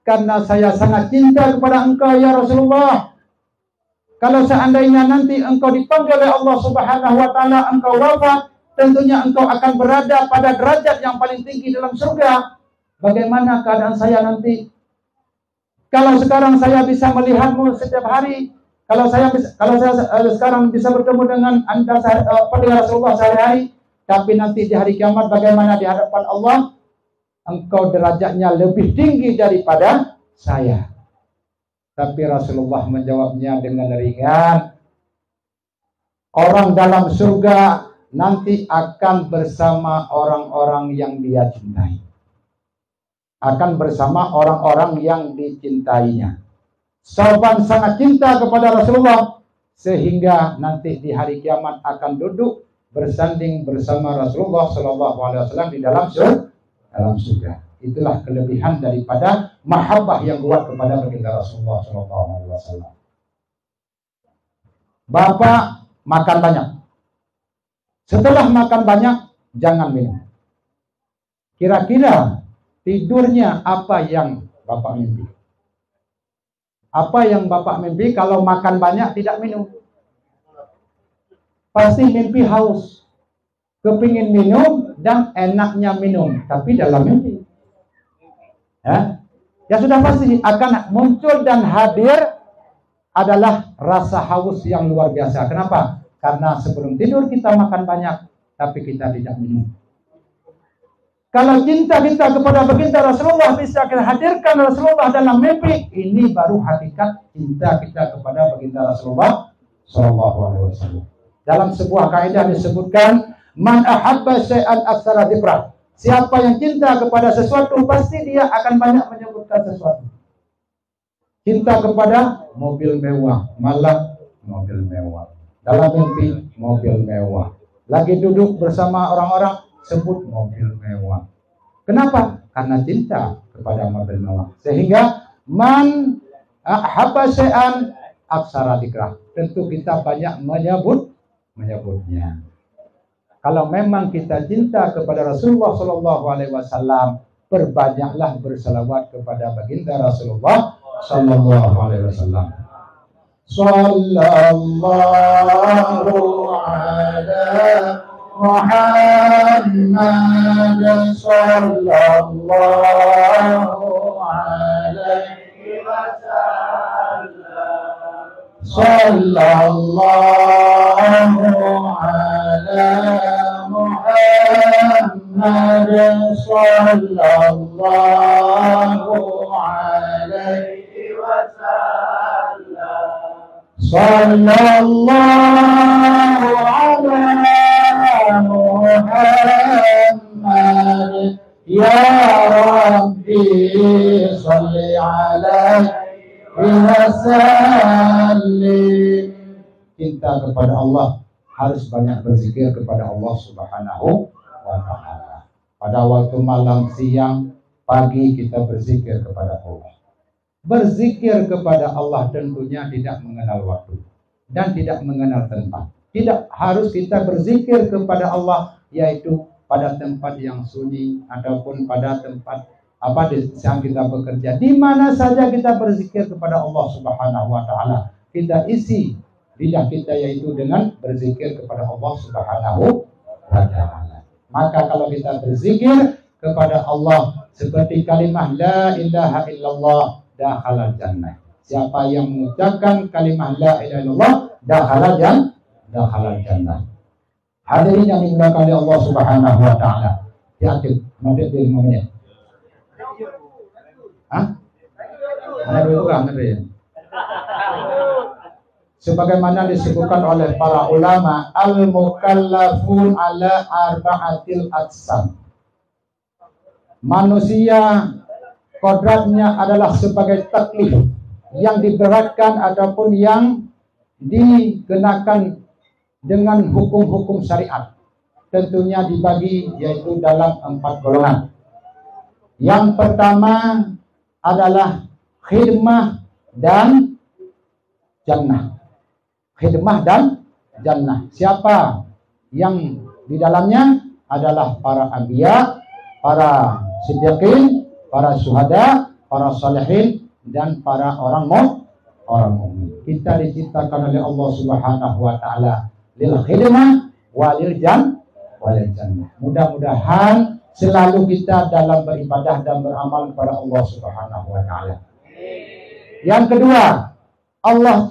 karena saya sangat cinta kepada engkau ya Rasulullah. Kalau seandainya nanti engkau dipanggil oleh Allah Subhanahu wa taala, engkau wafat, tentunya engkau akan berada pada derajat yang paling tinggi dalam surga. Bagaimana keadaan saya nanti? Kalau sekarang saya bisa melihatmu setiap hari, kalau saya sekarang bisa bertemu dengan Anda dengan Rasulullah sehari-hari, tapi nanti di hari kiamat bagaimana di hadapan Allah? Engkau derajatnya lebih tinggi daripada saya." Tapi Rasulullah menjawabnya dengan ringan. Orang dalam surga nanti akan bersama orang-orang yang dia cintai. Akan bersama orang-orang yang dicintainya. Sauban sangat cinta kepada Rasulullah sehingga nanti di hari kiamat akan duduk bersanding bersama Rasulullah SAW di dalam surga. Itulah kelebihan daripada mahabbah yang kuat kepada baginda Rasulullah SAW. Bapak makan banyak. Setelah makan banyak, jangan minum. Kira-kira tidurnya apa yang Bapak mimpi? Apa yang Bapak mimpi kalau makan banyak tidak minum? Pasti mimpi haus. Kepingin minum dan enaknya minum. Tapi dalam mimpi. Ya sudah pasti akan muncul dan hadir adalah rasa haus yang luar biasa. Kenapa? Karena sebelum tidur kita makan banyak, tapi kita tidak minum. Kalau cinta kita kepada baginda Rasulullah bisa kita hadirkan Rasulullah dalam mimpi, ini baru hakikat cinta kita kepada baginda Rasulullah SAW. Dalam sebuah kaidah disebutkan, man ahabba syai'an aktsara dzikrah. Siapa yang cinta kepada sesuatu pasti dia akan banyak menyebutkan sesuatu. Cinta kepada mobil mewah, malam mobil mewah. Dalam mimpi mobil mewah. Lagi duduk bersama orang-orang sebut mobil mewah. Kenapa? Karena cinta kepada mobil mewah. Sehingga man ahabba syai'an aktsara dzikrah. Tentu kita banyak menyebutnya. Kalau memang kita cinta kepada Rasulullah SAW, perbanyaklah berselawat kepada baginda Rasulullah SAW. Sallallahu ala Muhammad sallallahu alaihi wasallam. Sallallahu ala Muhammad sallallahu alaihi wasallam. Sallallahu ala Muhammad ya Rabbi salli alaihi wasallim. Cinta kepada Allah harus banyak berzikir kepada Allah Subhanahu wa ta'ala. Pada waktu malam, siang, pagi kita berzikir kepada Allah. Berzikir kepada Allah tentunya tidak mengenal waktu dan tidak mengenal tempat. Tidak harus kita berzikir kepada Allah yaitu pada tempat yang sunyi ataupun pada tempat yang kita bekerja. Di mana saja kita berzikir kepada Allah Subhanahu wa ta'ala. Kita isi lidah kita yaitu dengan berzikir kepada Allah Subhanahu wa ta'ala. Maka kalau kita berzikir kepada Allah seperti kalimah la ilaha illallah, dakhalal jannah. Siapa yang mengucapkan kalimah la ilaha illallah, dakhalal jannah. Hadirin yang dimuliakan oleh Allah Subhanahu wa ta'ala. Yakin nanti di 5 menit. Ada kurang ada ya. Sebagaimana disebutkan oleh para ulama, al-mukallafun ala arba'atil aqsam. Manusia kodratnya adalah sebagai taklif yang diberatkan ataupun yang dikenakan dengan hukum-hukum syariat. Tentunya dibagi yaitu dalam 4 golongan. Yang pertama adalah khidmah dan jannah. Khidmah dan jannah. Siapa yang di dalamnya adalah para anbiya, para siddiqin, para syuhada, para salihin, dan para orang mukmin. Kita diciptakan oleh Allah Subhanahu wa ta'ala lil khidmah walil jannah. Mudah-mudahan selalu kita dalam beribadah dan beramal kepada Allah Subhanahu wa ta'ala. Yang kedua, Allah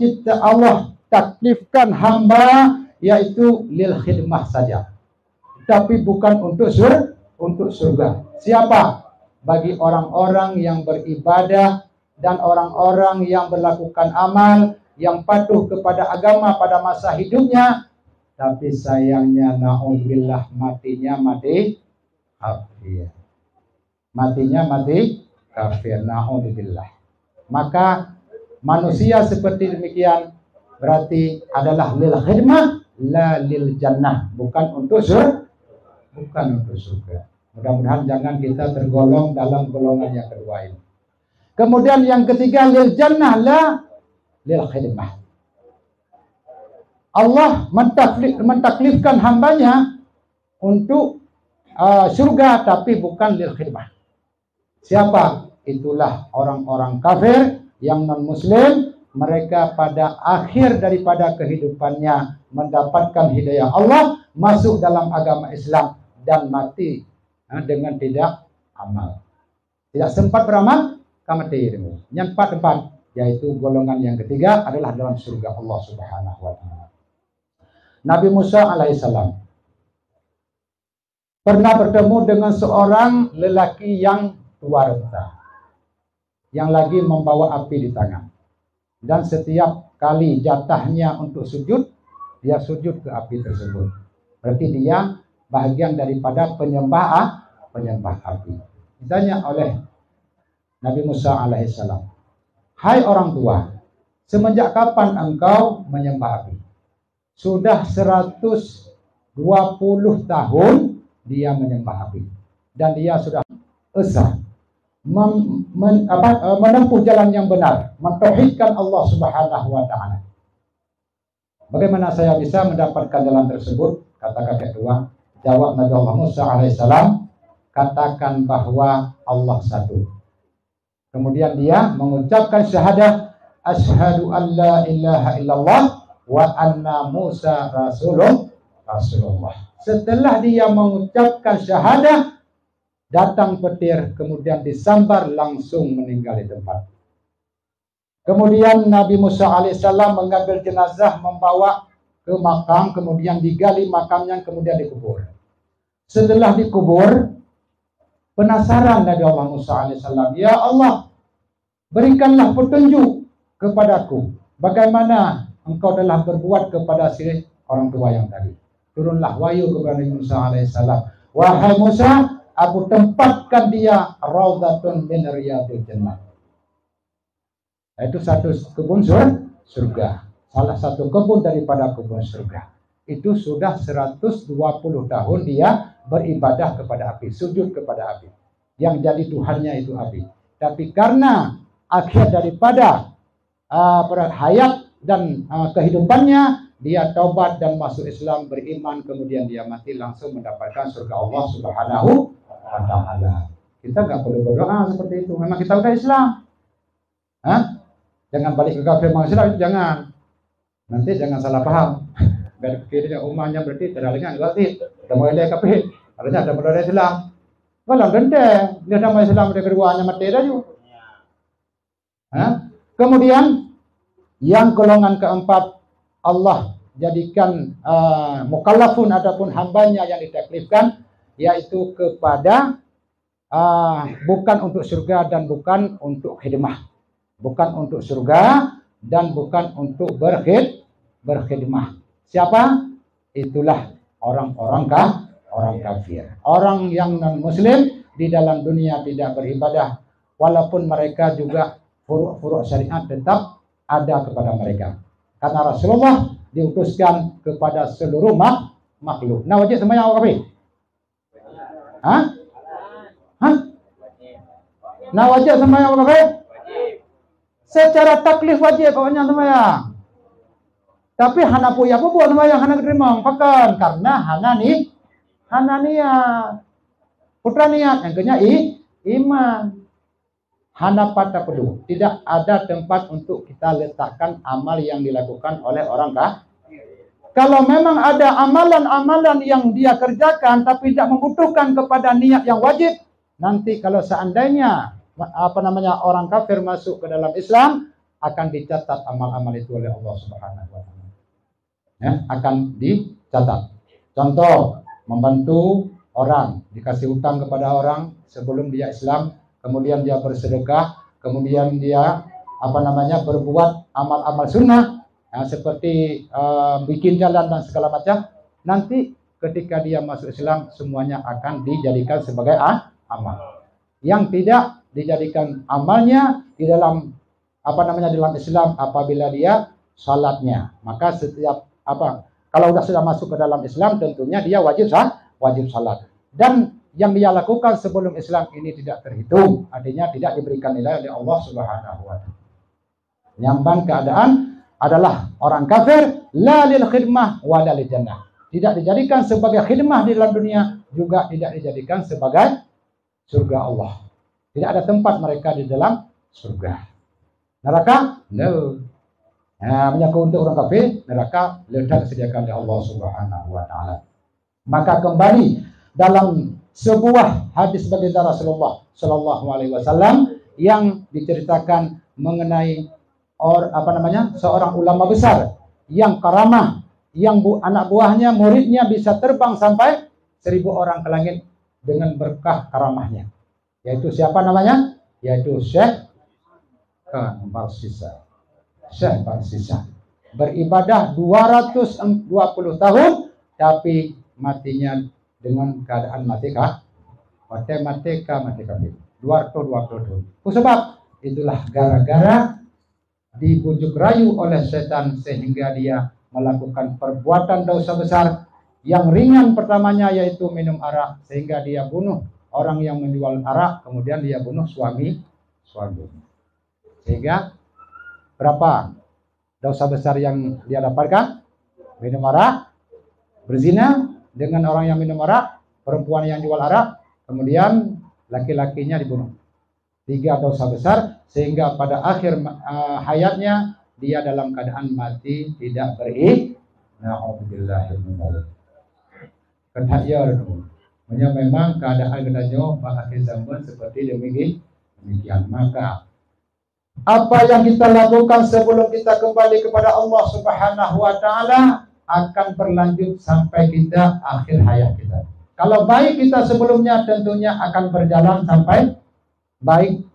taklifkan hamba yaitu lil khidmah saja. Tapi bukan untuk surga. Siapa? Bagi orang-orang yang beribadah dan orang-orang yang melakukan amal yang patuh kepada agama pada masa hidupnya, tapi sayangnya na'udzubillah matinya mati kafir. Matinya mati kafir, na'udzubillah. Maka manusia seperti demikian berarti adalah lil khidmah la lil jannah, bukan untuk surga. Mudah-mudahan jangan kita tergolong dalam golongan yang kedua ini. Kemudian yang ketiga, lil jannah la lil khidmah. Allah mentaklifkan hambanya untuk surga, tapi bukan lil khidmah. Siapa? Itulah orang-orang kafir yang non-muslim. Mereka pada akhir daripada kehidupannya mendapatkan hidayah Allah, masuk dalam agama Islam dan mati dengan tidak amal. Tidak sempat beramal, mati. Yang empat, yaitu golongan yang ketiga adalah dalam surga Allah Subhanahu wa taala. Nabi Musa alaihissalam pernah bertemu dengan seorang lelaki yang tua renta, yang lagi membawa api di tangan. Dan setiap kali jatahnya untuk sujud, dia sujud ke api tersebut. Berarti dia bahagian daripada penyembah api. Ditanya oleh Nabi Musa alaihissalam, "Hai orang tua, semenjak kapan engkau menyembah api?" Sudah 120 tahun dia menyembah api. Dan dia sudah esa menempuh jalan yang benar, mentauhidkan Allah Subhanahu wa taala. Bagaimana saya bisa mendapatkan jalan tersebut? Kata kakek tua. Jawab Nabi Allah Musa alaihissalam, katakan bahwa Allah satu. Kemudian dia mengucapkan syahadah, asyhadu an la ilaha illallah wa anna Musa Rasulullah. Setelah dia mengucapkan syahadah, datang petir, kemudian disambar, langsung meninggal di tempat. Kemudian Nabi Musa alaihissalam mengambil jenazah, membawa ke makam, kemudian digali makamnya, kemudian dikubur. Setelah dikubur, penasaran Nabi Allah Musa alaihissalam, ya Allah, berikanlah petunjuk kepadaku, bagaimana engkau telah berbuat kepada si orang tua yang tadi. Turunlah wahyu kepada Nabi Musa alaihissalam, wahai Musa, aku tempatkan dia raudhatun min riyadil jannah. Itu satu kebun surga. Salah satu kebun daripada kebun surga. Itu sudah 120 tahun dia beribadah kepada api, sujud kepada api. Yang jadi Tuhannya itu api. Tapi karena akhir daripada hayat dan kehidupannya, dia taubat dan masuk Islam, beriman, kemudian dia mati, langsung mendapatkan surga Allah Subhanahu wa taala. Kita nggak perlu berdoa seperti itu. Memang kita udah Islam. Jangan balik ke kafir Islam, itu jangan. Nanti jangan salah paham. Biar pikirnya umatnya berarti teralihnya berarti kita mau ilai kafir. Artinya ada berdoa Islam. Walau gende, dia nama Islam dia keduanya mati dah juga. Kemudian yang golongan keempat, Allah jadikan mukallafun ataupun hambanya yang ditaklifkan, yaitu kepada bukan untuk surga dan bukan untuk khidmah. Bukan untuk surga dan bukan untuk berkhidmah. Siapa? Itulah orang-orang kafir. Orang yang non-muslim di dalam dunia tidak beribadah, walaupun mereka juga furu'-furu' syariat tetap ada kepada mereka. Karena Rasulullah diutuskan kepada seluruh makhluk. Nah, wajib sembahyang apa? Nah, wajib sembahyang apa? Secara taklif wajib pokoknya sembahyang. Tapi hana puya apa buat sembahyang hana terima pakan karena hana niat. Putra niat yang kenya iman. Hana pada pedu. Tidak ada tempat untuk kita letakkan amal yang dilakukan oleh orang kafir. Kalau memang ada amalan-amalan yang dia kerjakan tapi tidak membutuhkan kepada niat yang wajib, nanti kalau seandainya orang kafir masuk ke dalam Islam, akan dicatat amal-amal itu oleh Allah Subhanahu wa taala. Ya, akan dicatat. Contoh, membantu orang, dikasih hutang kepada orang sebelum dia Islam, kemudian dia bersedekah, kemudian dia berbuat amal-amal sunnah, seperti bikin jalan dan segala macam. Nanti ketika dia masuk Islam, semuanya akan dijadikan sebagai amal. Yang tidak dijadikan amalnya di dalam dalam Islam, apabila dia salatnya. Maka setiap kalau sudah masuk ke dalam Islam tentunya dia wajib salat. Dan yang dia lakukan sebelum Islam ini tidak terhitung, artinya tidak diberikan nilai oleh Allah Subhanahu wa taala. Nyambang keadaan adalah orang kafir la lil khidmah wa la lil jannah. Tidak dijadikan sebagai khidmah di dalam dunia, juga tidak dijadikan sebagai surga Allah. Tidak ada tempat mereka di dalam surga. Neraka? No. Nah, menyangkut untuk orang kafir, neraka letak disediakan oleh Allah Subhanahu wa taala. Maka kembali dalam sebuah hadis baginda Rasulullah sallallahu alaihi wasallam yang diceritakan mengenai seorang ulama besar yang karamah, yang anak buahnya, muridnya bisa terbang sampai 1000 orang ke langit dengan berkah karamahnya. Yaitu siapa namanya? Yaitu Syekh Barsisa. Syekh Barsisa beribadah 220 tahun tapi matinya dengan keadaan mati kafir. 220 tahun. Sebab itulah gara-gara dibujuk rayu oleh setan sehingga dia melakukan perbuatan dosa besar. Yang ringan pertamanya yaitu minum arak, sehingga dia bunuh orang yang menjual arak, kemudian dia bunuh suami. Sehingga berapa dosa besar yang dia dapatkan? Minum arak, berzina dengan orang yang minum arak, perempuan yang jual arak, kemudian laki-lakinya dibunuh. 3 dosa besar, sehingga pada akhir hayatnya dia dalam keadaan mati tidak beriman. Na'udzubillahi. Memang keadaan katanya akhir zaman seperti demikian. Maka apa yang kita lakukan sebelum kita kembali kepada Allah Subhanahu wa taala akan berlanjut sampai kita akhir hayat kita. Kalau baik kita sebelumnya tentunya akan berjalan sampai baik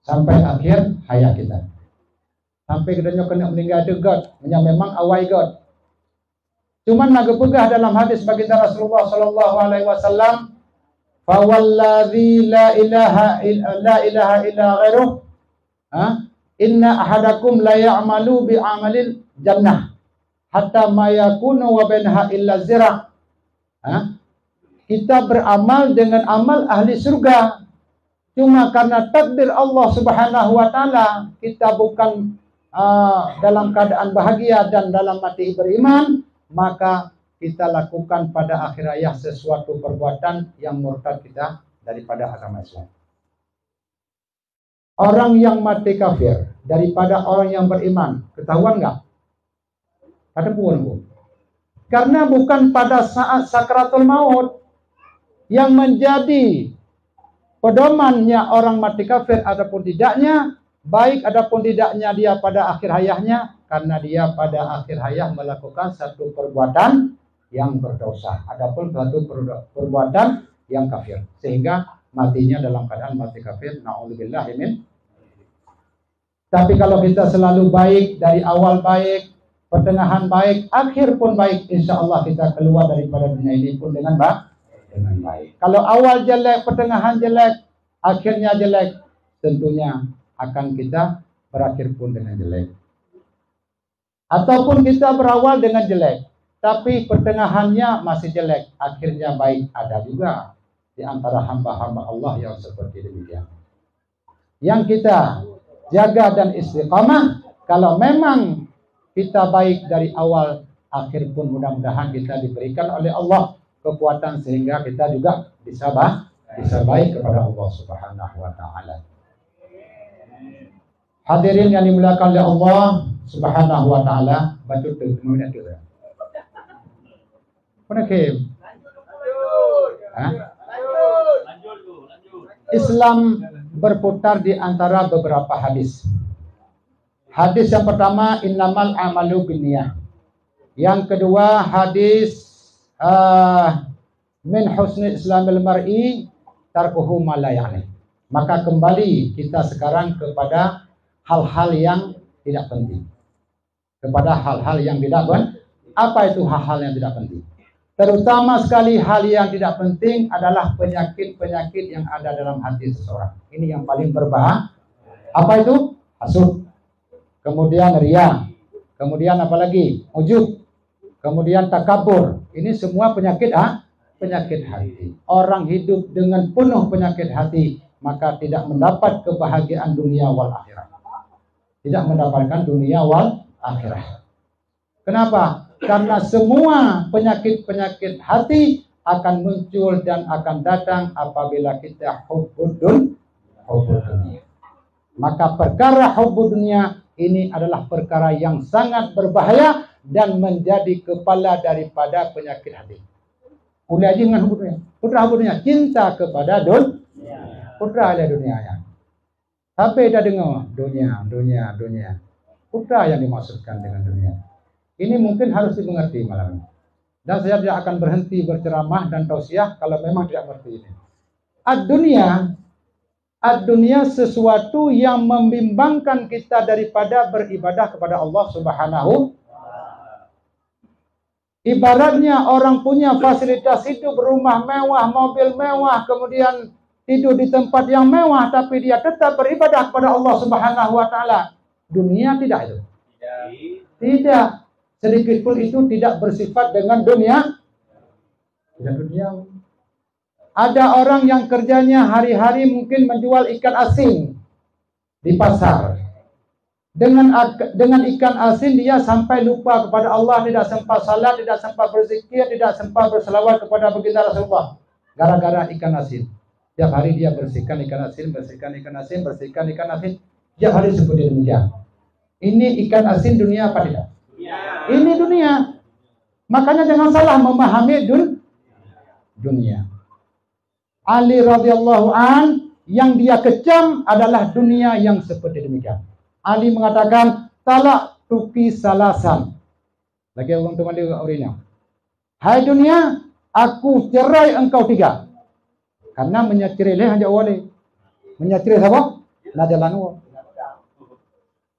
sampai akhir hayat kita. Sampai katanya kena meninggal dekat, memang awai God. Cuman naga pegah dalam hadis baginda Rasulullah sallallahu alaihi wasallam, fa wallazi la ilaha illa ghairuh, inna ahadakum la ya'malu bi amalil jannah hatta ma yakunu wa bainaha illa zira'. Kita beramal dengan amal ahli surga. Cuma karena takdir Allah Subhanahu wa taala kita bukan dalam keadaan bahagia dan dalam mati beriman, maka kita lakukan pada akhir hayat sesuatu perbuatan yang murtad kita daripada agama Islam. Orang yang mati kafir daripada orang yang beriman, ketahuan enggak? Ada bukan? Karena bukan pada saat sakratul maut yang menjadi pedomannya orang mati kafir ataupun tidaknya, baik adapun tidaknya dia pada akhir hayatnya, karena dia pada akhir hayat melakukan satu perbuatan yang berdosa, adapun satu perbuatan yang kafir, sehingga matinya dalam keadaan mati kafir. Na'udzubillahi min. Tapi kalau kita selalu baik, dari awal baik, pertengahan baik, akhir pun baik, insya Allah kita keluar daripada dunia ini pun dengan baik. Kalau awal jelek, pertengahan jelek, akhirnya jelek, tentunya akan kita berakhir pun dengan jelek. Ataupun kita berawal dengan jelek, tapi pertengahannya masih jelek, akhirnya baik. Ada juga di antara hamba-hamba Allah yang seperti demikian. Yang kita jaga dan istiqamah, kalau memang kita baik dari awal, akhir pun mudah-mudahan kita diberikan oleh Allah kekuatan sehingga kita juga bisa baik kepada Allah Subhanahu wa taala. Hadirin yang dimuliakan oleh Allah Subhanahu wa taala, baca kemudian itu. Mana ke? Islam berputar di antara beberapa hadis. Hadis yang pertama, innamal amalu binniyah. Yang kedua, hadis min husni islamil mar'i tarkuhu ma la ya'ni. Maka kembali kita sekarang kepada hal-hal yang tidak penting. Kepada hal-hal yang tidak penting. Apa itu hal-hal yang tidak penting? Terutama sekali hal yang tidak penting adalah penyakit-penyakit yang ada dalam hati seseorang. Ini yang paling berbahaya. Apa itu? Hasud. Kemudian riya. kemudian apalagi ujub, kemudian takabur. Ini semua penyakit penyakit hati. Orang hidup dengan penuh penyakit hati, maka tidak mendapat kebahagiaan dunia wal akhirah. Tidak mendapatkan dunia wal akhirah. Kenapa? Karena semua penyakit-penyakit hati akan muncul dan akan datang apabila kita hubbud dunia. Maka perkara hubbud dunia ini adalah perkara yang sangat berbahaya dan menjadi kepala daripada penyakit hati. Mulai aja dengan hubbud dunia. Putra hubbud dunia, cinta kepada dunia. Putra ada dunianya. Sampai dah dengar dunia. Putra yang dimaksudkan dengan dunia. Ini mungkin harus dimengerti malam ini. Dan saya tidak akan berhenti berceramah dan tausiah kalau memang tidak mengerti ini. Ad-dunia sesuatu yang membimbangkan kita daripada beribadah kepada Allah Subhanahu. Ibaratnya orang punya fasilitas hidup, rumah mewah, mobil mewah, kemudian tidur di tempat yang mewah, tapi dia tetap beribadah kepada Allah Subhanahu wa taala. Dunia tidak itu. Tidak. Sedikit pun itu tidak bersifat dengan dunia. Tidak dunia. Ada orang yang kerjanya hari-hari mungkin menjual ikan asin di pasar. Dengan ikan asin dia sampai lupa kepada Allah, tidak sempat salat, tidak sempat berzikir, tidak sempat berselawat kepada baginda Rasulullah. Gara-gara ikan asin. Tiap hari dia bersihkan ikan asin. Tiap hari seperti demikian. Ini ikan asin dunia apa tidak? Ini dunia. Makanya jangan salah memahami dunia. Ali radhiyallahu an yang dia kecam adalah dunia yang seperti demikian. Ali mengatakan talak tuki salasan. Lagi orang teman dia orinya. Hai dunia, aku cerai engkau 3. Karena menyacirai hanya wali. Menyacirai siapa? Najalanu.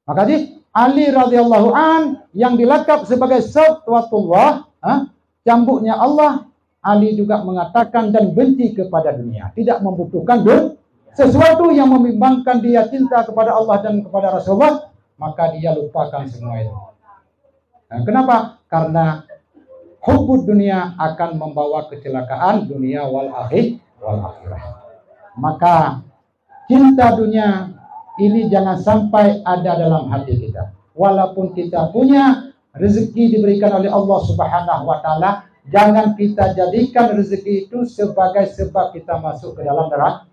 Makasih. Ali radhiyallahu an yang dilakap sebagai Safwatullah, cambuknya Allah, Ali juga mengatakan dan benci kepada dunia, tidak membutuhkan sesuatu yang membimbangkan dia cinta kepada Allah dan kepada Rasulullah, maka dia lupakan semua itu. Nah, kenapa? Karena hubbud dunia akan membawa kecelakaan dunia wal akhirah. Maka cinta dunia ini jangan sampai ada dalam hati kita. Walaupun kita punya rezeki diberikan oleh Allah Subhanahu wa taala, jangan kita jadikan rezeki itu sebagai sebab kita masuk ke dalam neraka.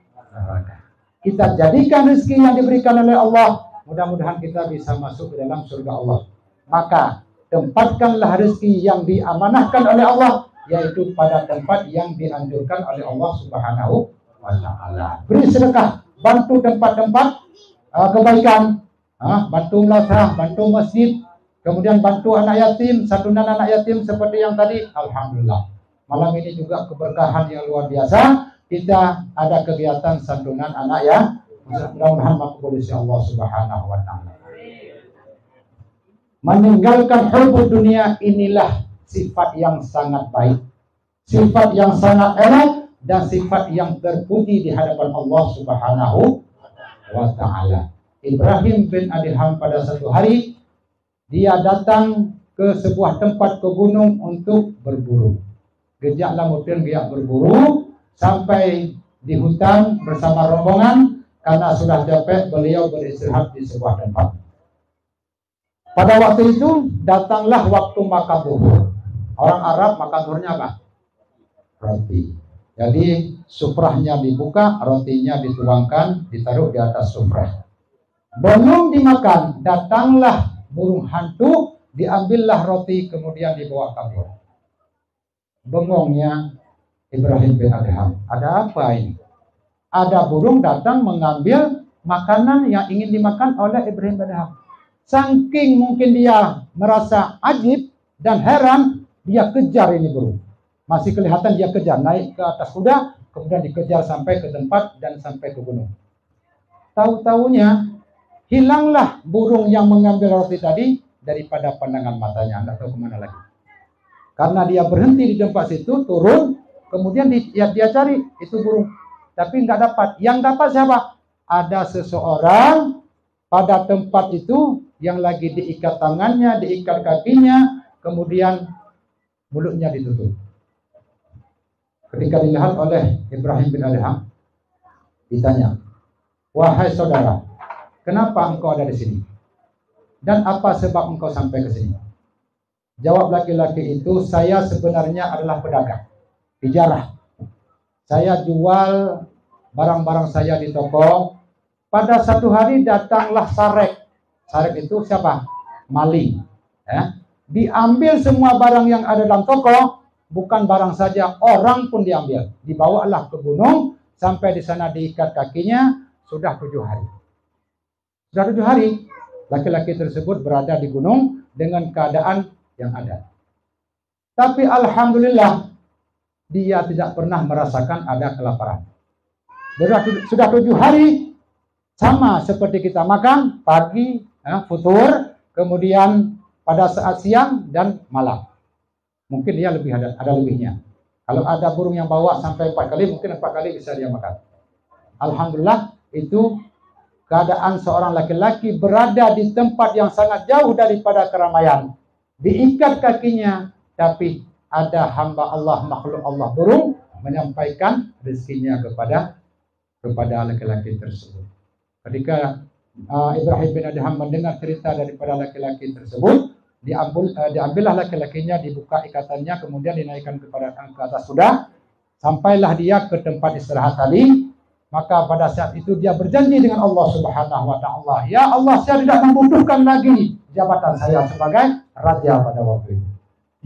Kita jadikan rezeki yang diberikan oleh Allah, mudah-mudahan kita bisa masuk ke dalam surga Allah. Maka tempatkanlah rezeki yang diamanahkan oleh Allah, yaitu pada tempat yang dianjurkan oleh Allah Subhanahu wa taala. Beri sedekah, bantu tempat-tempat kebaikan, bantu madrasah, bantu masjid, kemudian bantu anak yatim, santunan anak yatim seperti yang tadi. Alhamdulillah. Malam ini juga keberkahan yang luar biasa. Kita ada kegiatan santunan anak ya. Mudah-mudahan makbul insya Allah Subhanahu wa taala. Meninggalkan hubbud dunia inilah sifat yang sangat baik, sifat yang sangat elok, dan sifat yang terpuji di hadapan Allah Subhanahu wa ta'ala. Ibrahim bin Adham pada satu hari dia datang ke sebuah tempat ke gunung untuk berburu. Gejaklah mungkin dia berburu sampai di hutan bersama rombongan. Karena sudah capek, beliau beristirahat di sebuah tempat. Pada waktu itu datanglah waktu makan zuhur. Orang Arab makan zuhurnya apa? Roti. Jadi sufrahnya dibuka, rotinya dituangkan, ditaruh di atas sufrah. Belum dimakan, datanglah burung hantu, diambillah roti, kemudian dibawa kabur. Bengongnya Ibrahim bin Adham, ada apa ini? Ada burung datang mengambil makanan yang ingin dimakan oleh Ibrahim bin Adham. Saking mungkin dia merasa ajib dan heran, dia kejar ini burung. Masih kelihatan dia kejar, naik ke atas kuda, kemudian dikejar sampai ke tempat dan sampai ke gunung. Tahu-tahunya hilanglah burung yang mengambil roti tadi daripada pandangan matanya, tidak tahu kemana lagi. Karena dia berhenti di tempat situ, turun, kemudian dia cari itu burung, tapi nggak dapat. Yang dapat siapa? Ada seseorang pada tempat itu yang lagi diikat tangannya, diikat kakinya, kemudian mulutnya ditutup. Ketika dilihat oleh Ibrahim bin Adham, ditanya, "Wahai saudara, kenapa engkau ada di sini? Dan apa sebab engkau sampai ke sini?" Jawab laki-laki itu, "Saya sebenarnya adalah pedagang, tijarah. Saya jual barang-barang saya di toko. Pada satu hari datanglah sarek." Sarek itu siapa? Maling. Ya. Diambil semua barang yang ada dalam toko, bukan barang saja, orang pun diambil. Dibawalah ke gunung, sampai di sana diikat kakinya, sudah 7 hari. Sudah 7 hari, laki-laki tersebut berada di gunung dengan keadaan yang ada. Tapi alhamdulillah, dia tidak pernah merasakan ada kelaparan. Sudah 7 hari, sama seperti kita makan, pagi, futur, kemudian pada saat siang dan malam. Mungkin dia lebih ada lebihnya. Kalau ada burung yang bawa sampai 4 kali, mungkin 4 kali bisa dia makan. Alhamdulillah, itu keadaan seorang laki-laki berada di tempat yang sangat jauh daripada keramaian. Diikat kakinya, tapi ada hamba Allah, makhluk Allah burung, menyampaikan rezekinya kepada laki-laki tersebut. Ketika Ibrahim bin Adham mendengar cerita daripada laki-laki tersebut, diambillah laki-lakinya, dibuka ikatannya, kemudian dinaikkan ke atas kuda, sampailah dia ke tempat istirahat tadi. Maka pada saat itu dia berjanji dengan Allah Subhanahu wa taala, "Ya Allah, saya tidak membutuhkan lagi jabatan saya sebagai raja pada waktu itu."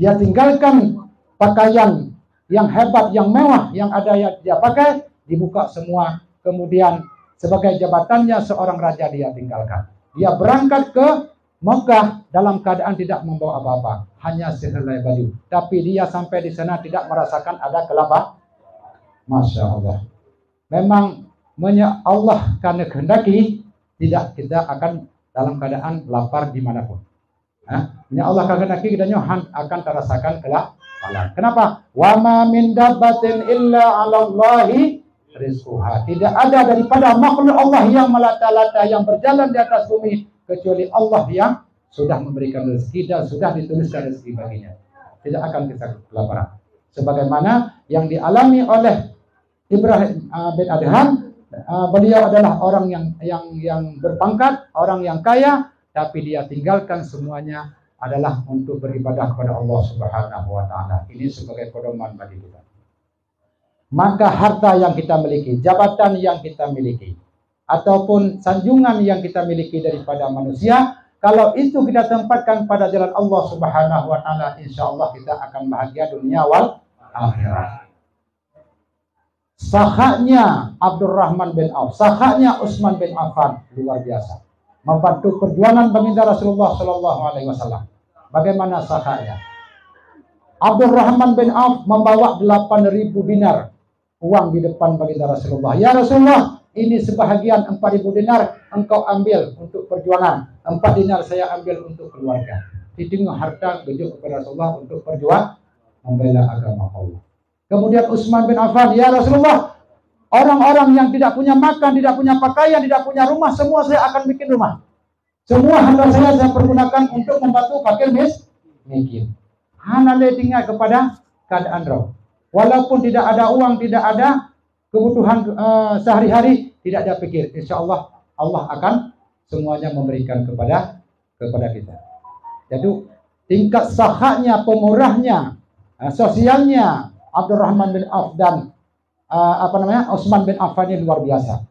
Dia tinggalkan pakaian yang hebat, yang mewah, yang ada yang dia pakai, dibuka semua. Kemudian sebagai jabatannya seorang raja dia tinggalkan. Dia berangkat ke Mekah dalam keadaan tidak membawa apa-apa, hanya sehelai baju. Tapi dia sampai di sana tidak merasakan ada kelaparan. Masya Allah. Memang Allah karena kehendaki, tidak kita akan dalam keadaan lapar dimanapun. Allah kehendaki kita akan terasakan kelaparan. Kenapa? Wa ma min dabbatin illa 'ala Allahi rizquha. Tidak ada daripada makhluk Allah yang melata-lata, yang berjalan di atas bumi, kecuali Allah yang sudah memberikan rezeki dan sudah dituliskan rezeki baginya. Tidak akan kita kelaparan. Sebagaimana yang dialami oleh Ibrahim bin Adham, beliau adalah orang yang berpangkat, orang yang kaya, tapi dia tinggalkan semuanya adalah untuk beribadah kepada Allah Subhanahu wa taala. Ini sebagai pedoman bagi kita. Maka harta yang kita miliki, jabatan yang kita miliki, ataupun sanjungan yang kita miliki daripada manusia, kalau itu kita tempatkan pada jalan Allah Subhanahu wa taala, insyaallah kita akan bahagia dunia wal akhirat. Sahaknya Abdurrahman bin Auf, sahaknya Utsman bin Affan luar biasa. Membantu perjuangan baginda Rasulullah Shallallahu Alaihi Wasallam. Bagaimana sahaknya? Abdurrahman bin Auf membawa 8.000 dinar uang di depan baginda Rasulullah. "Ya Rasulullah, ini sebahagian 4.000 dinar engkau ambil untuk perjuangan, 4 dinar saya ambil untuk keluarga." Ditengok harta bejuk kepada Rasulullah untuk perjuangan membela agama Allah. Kemudian Utsman bin Affan, "Ya Rasulullah, orang-orang yang tidak punya makan, tidak punya pakaian, tidak punya rumah, semua saya akan bikin rumah. Semua harta saya pergunakan untuk membantu fakir miskin." Hana tinggal kepada keadaan roh. Walaupun tidak ada uang, tidak ada kebutuhan sehari-hari, tidak ada pikir, insya Allah Allah akan semuanya memberikan kepada kita. Jadi tingkat sahaknya, pemurahnya, sosialnya Abdurrahman bin Auf dan Utsman bin Affan ini luar biasa.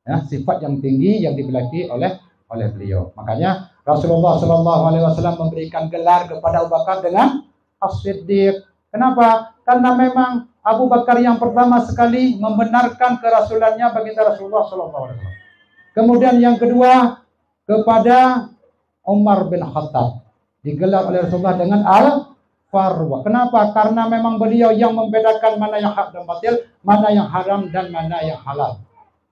Ya, sifat yang tinggi yang dimiliki oleh beliau. Makanya Rasulullah Shallallahu Alaihi Wasallam memberikan gelar kepada Abu Bakar dengan As-Siddiq. Kenapa? Karena memang Abu Bakar yang pertama sekali membenarkan kerasulannya baginda Rasulullah Shallallahu Alaihi Wasallam. Kemudian yang kedua kepada Umar bin Khattab, digelar oleh Rasulullah dengan Al-Farwa. Kenapa? Karena memang beliau yang membedakan mana yang hak dan batil, mana yang haram dan mana yang halal.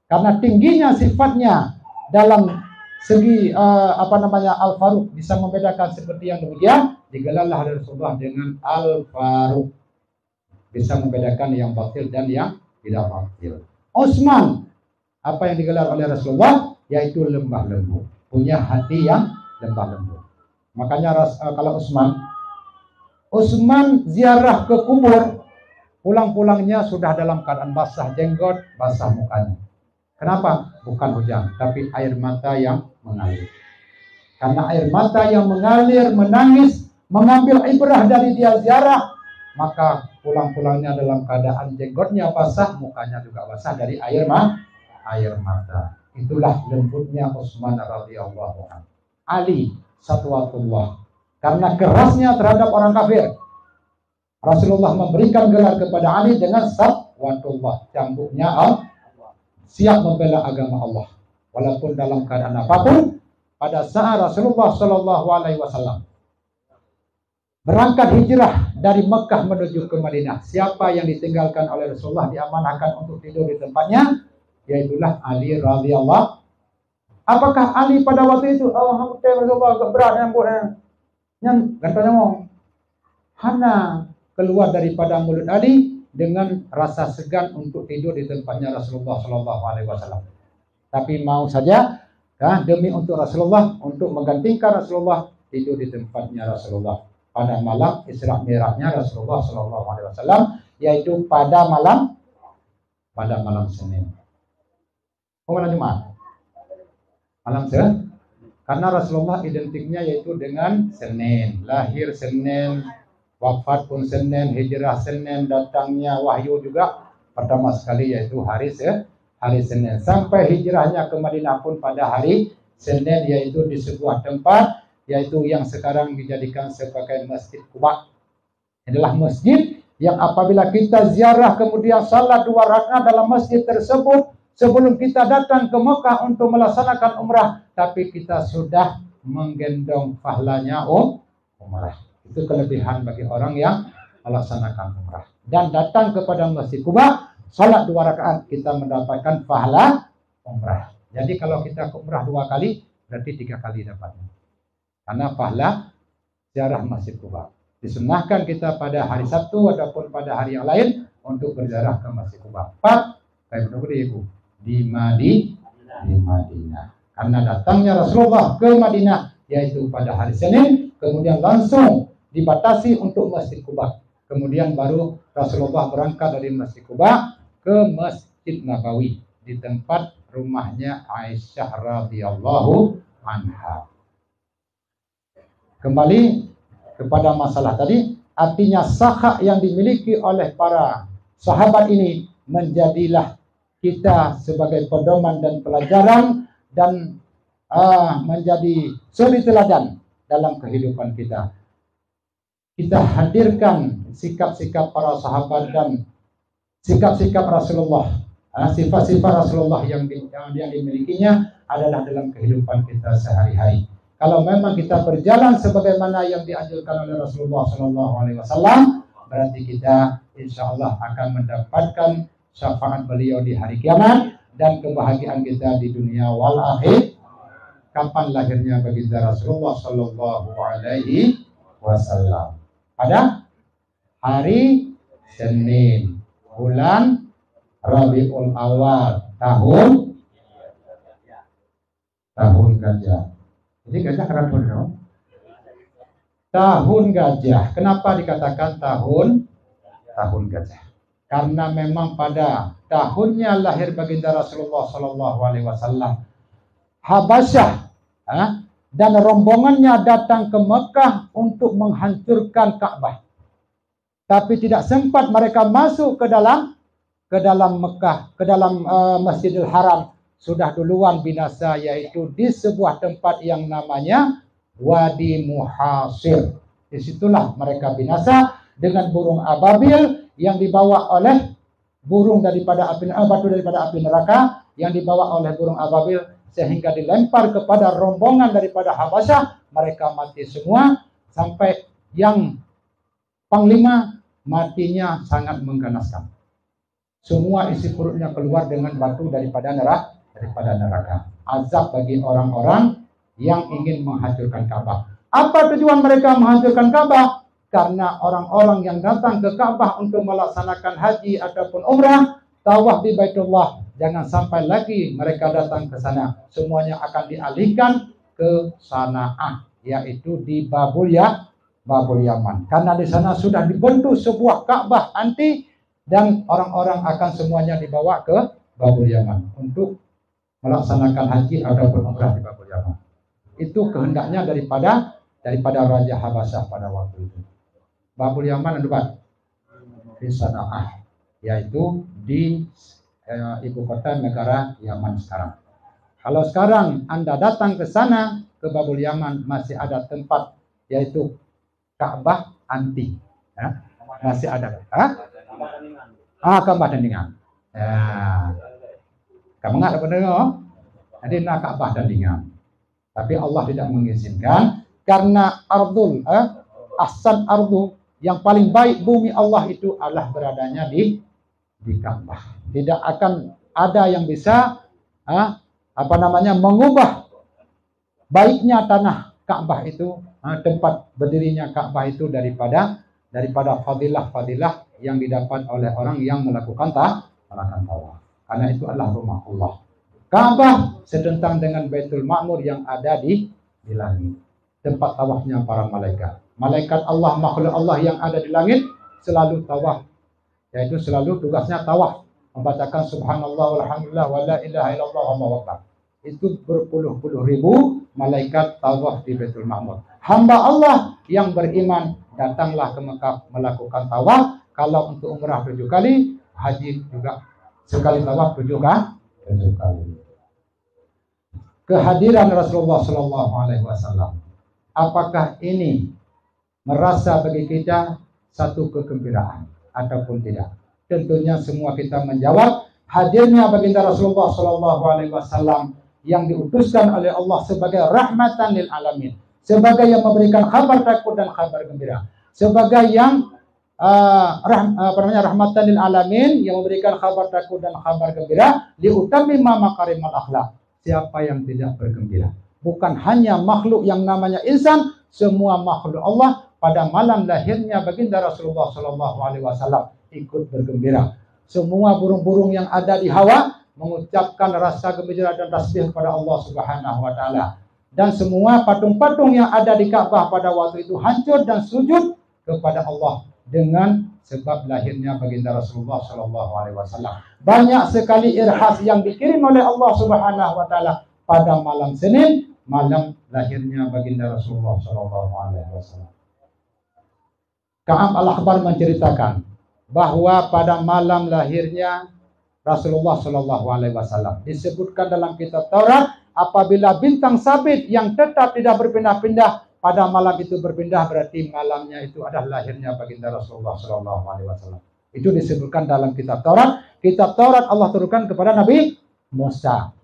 Karena tingginya sifatnya dalam segi Al-Faruq, bisa membedakan seperti yang demikian, digelarlah oleh Rasulullah dengan Al-Faruq, bisa membedakan yang batil dan yang tidak batil. Utsman, apa yang digelar oleh Rasulullah, yaitu lembah lembut, punya hati yang lembah-lembut. Makanya kalau Utsman ziarah ke kubur, pulang-pulangnya sudah dalam keadaan basah jenggot, basah mukanya. Kenapa? Bukan hujan, tapi air mata yang mengalir. Karena air mata yang mengalir, menangis, mengambil ibrah dari dia ziarah, maka pulang-pulangnya dalam keadaan jenggotnya basah, mukanya juga basah dari air mata. Itulah lembutnya Utsman radhiyallahu anhu. Ali satwatullah. Karena kerasnya terhadap orang kafir, Rasulullah memberikan gelar kepada Ali dengan satwatullah, cambuknya siap membela agama Allah walaupun dalam keadaan apapun. Pada saat Rasulullah Shallallahu Alaihi Wasallam berangkat hijrah dari Mekah menuju ke Madinah, siapa yang ditinggalkan oleh Rasulullah diamanahkan untuk tidur di tempatnya, yaitulah Ali radhiyallahu. Apakah Ali pada waktu itu Rasulullah agak berat yang katanya mau hana keluar daripada mulut Ali dengan rasa segan untuk tidur di tempatnya Rasulullah Shallallahu Alaihi Wasallam. Tapi mau saja demi untuk Rasulullah, untuk menggantikan Rasulullah, tidur di tempatnya Rasulullah pada malam Isra Mi'rajnya Rasulullah Shallallahu Alaihi Wasallam, yaitu pada malam Senin. Malam Jumat, malam Senin, karena Rasulullah identiknya yaitu dengan Senin, lahir Senin, wafat pun Senin, hijrah Senin, datangnya wahyu juga pertama sekali yaitu hari Senin. Sampai hijrahnya ke Madinah pun pada hari Senin, yaitu di sebuah tempat yaitu yang sekarang dijadikan sebagai Masjid Quba. Adalah masjid yang apabila kita ziarah kemudian salat 2 rakaat dalam masjid tersebut sebelum kita datang ke Mekah untuk melaksanakan umrah, tapi kita sudah menggendong pahalanya umrah. Itu kelebihan bagi orang yang melaksanakan umrah. Dan datang kepada Masjid Quba, salat 2 rakaat, kita mendapatkan pahala umrah. Jadi kalau kita ke umrah 2 kali, berarti 3 kali dapatnya. Karena pahala ziarah Masjid Quba. Disunahkan kita pada hari Sabtu ataupun pada hari yang lain untuk berziarah ke Masjid Quba. 4, kayak menunggu Ibu, di Madinah. Karena datangnya Rasulullah ke Madinah yaitu pada hari Senin, kemudian langsung dibatasi untuk Masjid Quba. Kemudian baru Rasulullah berangkat dari Masjid Quba ke Masjid Nabawi di tempat rumahnya Aisyah radhiyallahu anha. Kembali kepada masalah tadi, artinya sakha yang dimiliki oleh para sahabat ini menjadilah kita sebagai pedoman dan pelajaran dan menjadi suri teladan dalam kehidupan kita. Kita hadirkan sikap-sikap para sahabat dan sikap-sikap Rasulullah, sifat-sifat Rasulullah yang dimilikinya adalah dalam kehidupan kita sehari-hari. Kalau memang kita berjalan sebagaimana yang dianjurkan oleh Rasulullah SAW, berarti kita insya Allah akan mendapatkan syafaat beliau di hari kiamat dan kebahagiaan kita di dunia wal akhir. Kapan lahirnya baginda Rasulullah SAW? Pada hari Senin, bulan Rabiul Awal, tahun gajah. Jadi gajah karena tahun gajah. Kenapa dikatakan tahun gajah? Karena memang pada tahunnya lahir baginda Rasulullah SAW, Habasyah dan rombongannya datang ke Mekah untuk menghancurkan Ka'bah. Tapi tidak sempat mereka masuk ke dalam Mekah, ke dalam Masjidil Haram. Sudah duluan binasa, yaitu di sebuah tempat yang namanya Wadi Muhasir. Disitulah mereka binasa dengan burung ababil yang dibawa oleh burung daripada api, batu daripada api neraka yang dibawa oleh burung ababil, sehingga dilempar kepada rombongan daripada Habasyah. Mereka mati semua, sampai yang panglima matinya sangat mengganaskan. Semua isi perutnya keluar dengan batu daripada neraka. Azab bagi orang-orang yang ingin menghancurkan Ka'bah. Apa tujuan mereka menghancurkan Ka'bah? Karena orang-orang yang datang ke Ka'bah untuk melaksanakan haji ataupun umrah, tawaf di Baitullah, jangan sampai lagi mereka datang ke sana. Semuanya akan dialihkan ke Sana'ah, yaitu di Babul Yaman. Karena di sana sudah dibentuk sebuah Ka'bah antik dan orang-orang akan semuanya dibawa ke Babul Yaman untuk melaksanakan haji ataupun umrah di Babul Yaman. Itu kehendaknya daripada Raja Habasyah pada waktu itu. Babul Yaman adalah di Sana'ah, yaitu di ibu kota negara Yaman sekarang. Kalau sekarang Anda datang ke sana, ke Babul Yaman, masih ada tempat yaitu Ka'bah antik. Ya, masih ada. Ka'bah Dandingan. Ya. Kamu nggak dapat dengar? Jadi nak Ka'bah Dandingan. Tapi Allah tidak mengizinkan karena ahsan ardu, yang paling baik bumi Allah itu adalah beradanya di Ka'bah. Tidak akan ada yang bisa mengubah baiknya tanah Ka'bah itu, tempat berdirinya Ka'bah itu daripada fadilah-fadilah yang didapat oleh orang yang melakukan tawaf. Karena itu adalah rumah Allah. Ka'bah sedentang dengan Baitul Ma'mur yang ada di langit. Tempat tawafnya para malaikat. Malaikat Allah, makhluk Allah yang ada di langit selalu tawaf. Yaitu selalu tugasnya tawaf. Membacakan subhanallah walhamdulillah wa la ilaha illallah Allahu akbar. Itu berpuluh-puluh ribu malaikat tawaf di Baitul Ma'mur. Hamba Allah yang beriman datanglah ke Mekah melakukan tawaf. Kalau untuk umrah 7 kali, haji juga sekali tawaf 7 kali. Kehadiran Rasulullah Shallallahu Alaihi Wasallam, apakah ini merasa bagi kita satu kegembiraan ataupun tidak? Tentunya semua kita menjawab hadirnya baginda Rasulullah Shallallahu Alaihi Wasallam yang diutuskan oleh Allah sebagai rahmatan lil alamin, sebagai yang memberikan kabar takut dan kabar gembira, sebagai yang rahmatan lil alamin, yang memberikan kabar takut dan kabar gembira, liutammima makarimal akhlak. Siapa yang tidak bergembira? Bukan hanya makhluk yang namanya insan, semua makhluk Allah pada malam lahirnya baginda Rasulullah Shallallahu Alaihi Wasallam ikut bergembira. Semua burung-burung yang ada di hawa mengucapkan rasa gembira dan tasbih kepada Allah Subhanahu Wa Taala. Dan semua patung-patung yang ada di Ka'bah pada waktu itu hancur dan sujud kepada Allah dengan sebab lahirnya baginda Rasulullah Shallallahu Alaihi Wasallam. Banyak sekali irhas yang dikirim oleh Allah Subhanahu Wa Taala pada malam Senin, malam lahirnya baginda Rasulullah Shallallahu Alaihi Wasallam. Ka'ab al-Akhbar menceritakan bahwa pada malam lahirnya Rasulullah Shallallahu Alaihi Wasallam disebutkan dalam kitab Taurat, apabila bintang sabit yang tetap tidak berpindah-pindah pada malam itu berpindah, berarti malamnya itu adalah lahirnya baginda Rasulullah Shallallahu Alaihi Wasallam. Itu disebutkan dalam kitab Taurat. Kitab Taurat Allah turunkan kepada Nabi Musa.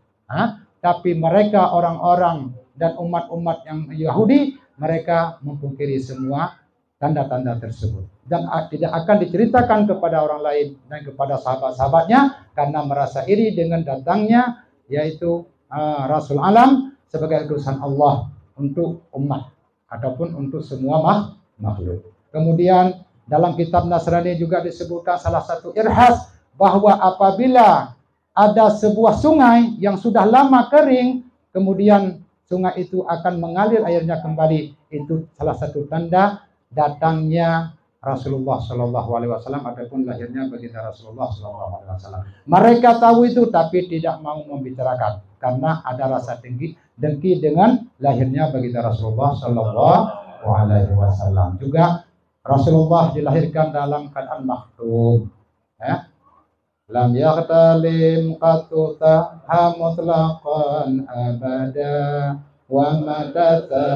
Tapi mereka orang-orang dan umat-umat yang Yahudi, mereka mempungkiri semua tanda-tanda tersebut dan tidak akan diceritakan kepada orang lain dan kepada sahabat-sahabatnya karena merasa iri dengan datangnya yaitu Rasul Alam sebagai utusan Allah untuk umat ataupun untuk semua makhluk. Kemudian dalam kitab Nasrani juga disebutkan salah satu irhas bahwa apabila ada sebuah sungai yang sudah lama kering, kemudian sungai itu akan mengalir airnya kembali. Itu salah satu tanda datangnya Rasulullah Shallallahu Alaihi Wasallam ataupun lahirnya baginda Rasulullah Shallallahu Alaihi Wasallam. Mereka tahu itu tapi tidak mau membicarakan karena ada rasa dengki dengan lahirnya baginda Rasulullah Shallallahu Alaihi Wasallam. Juga Rasulullah dilahirkan dalam keadaan maktum. Lam yaghtalim qattu mutlaqan abada wa madatha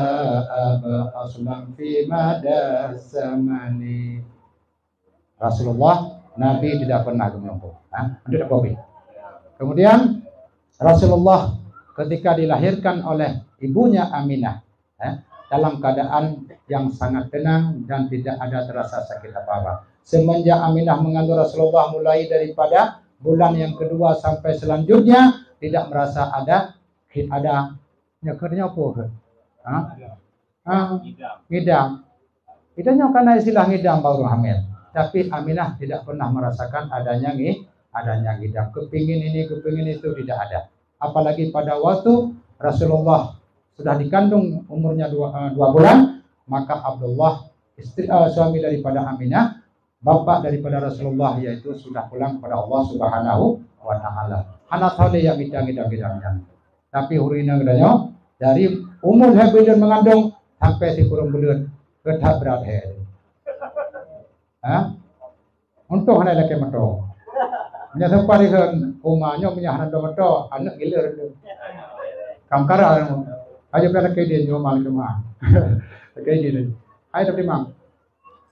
aslam fi madas zamani. Rasulullah Nabi tidak pernah gemuk. Tidak kopi. Kemudian Rasulullah ketika dilahirkan oleh ibunya Aminah dalam keadaan yang sangat tenang dan tidak ada terasa sakit apa-apa. Semenjak Aminah mengandung Rasulullah mulai daripada bulan yang kedua sampai selanjutnya tidak merasa ada nyekernya apa? Ngidam. Idamnya karena istilah ngidam baru hamil. Tapi Aminah tidak pernah merasakan adanya ngidam. Kepingin ini, kepingin itu tidak ada. Apalagi pada waktu Rasulullah sudah dikandung umurnya 2 bulan, maka Abdullah suami daripada Aminah, bapak daripada Rasulullah, yaitu sudah pulang kepada Allah Subhanahu wa taala. Hana tole yang bidang-bidang. Tapi hurina gedanya dari umur bulan mengandung sampai si kurang bulan kedah berat he. Untuk hana laki mato. Nya separi kan umahnya punya hana mato, anak gilir itu. Kamkara aja pada kaya dia mal cuma. Kayak gitu. Ayo tapi mang.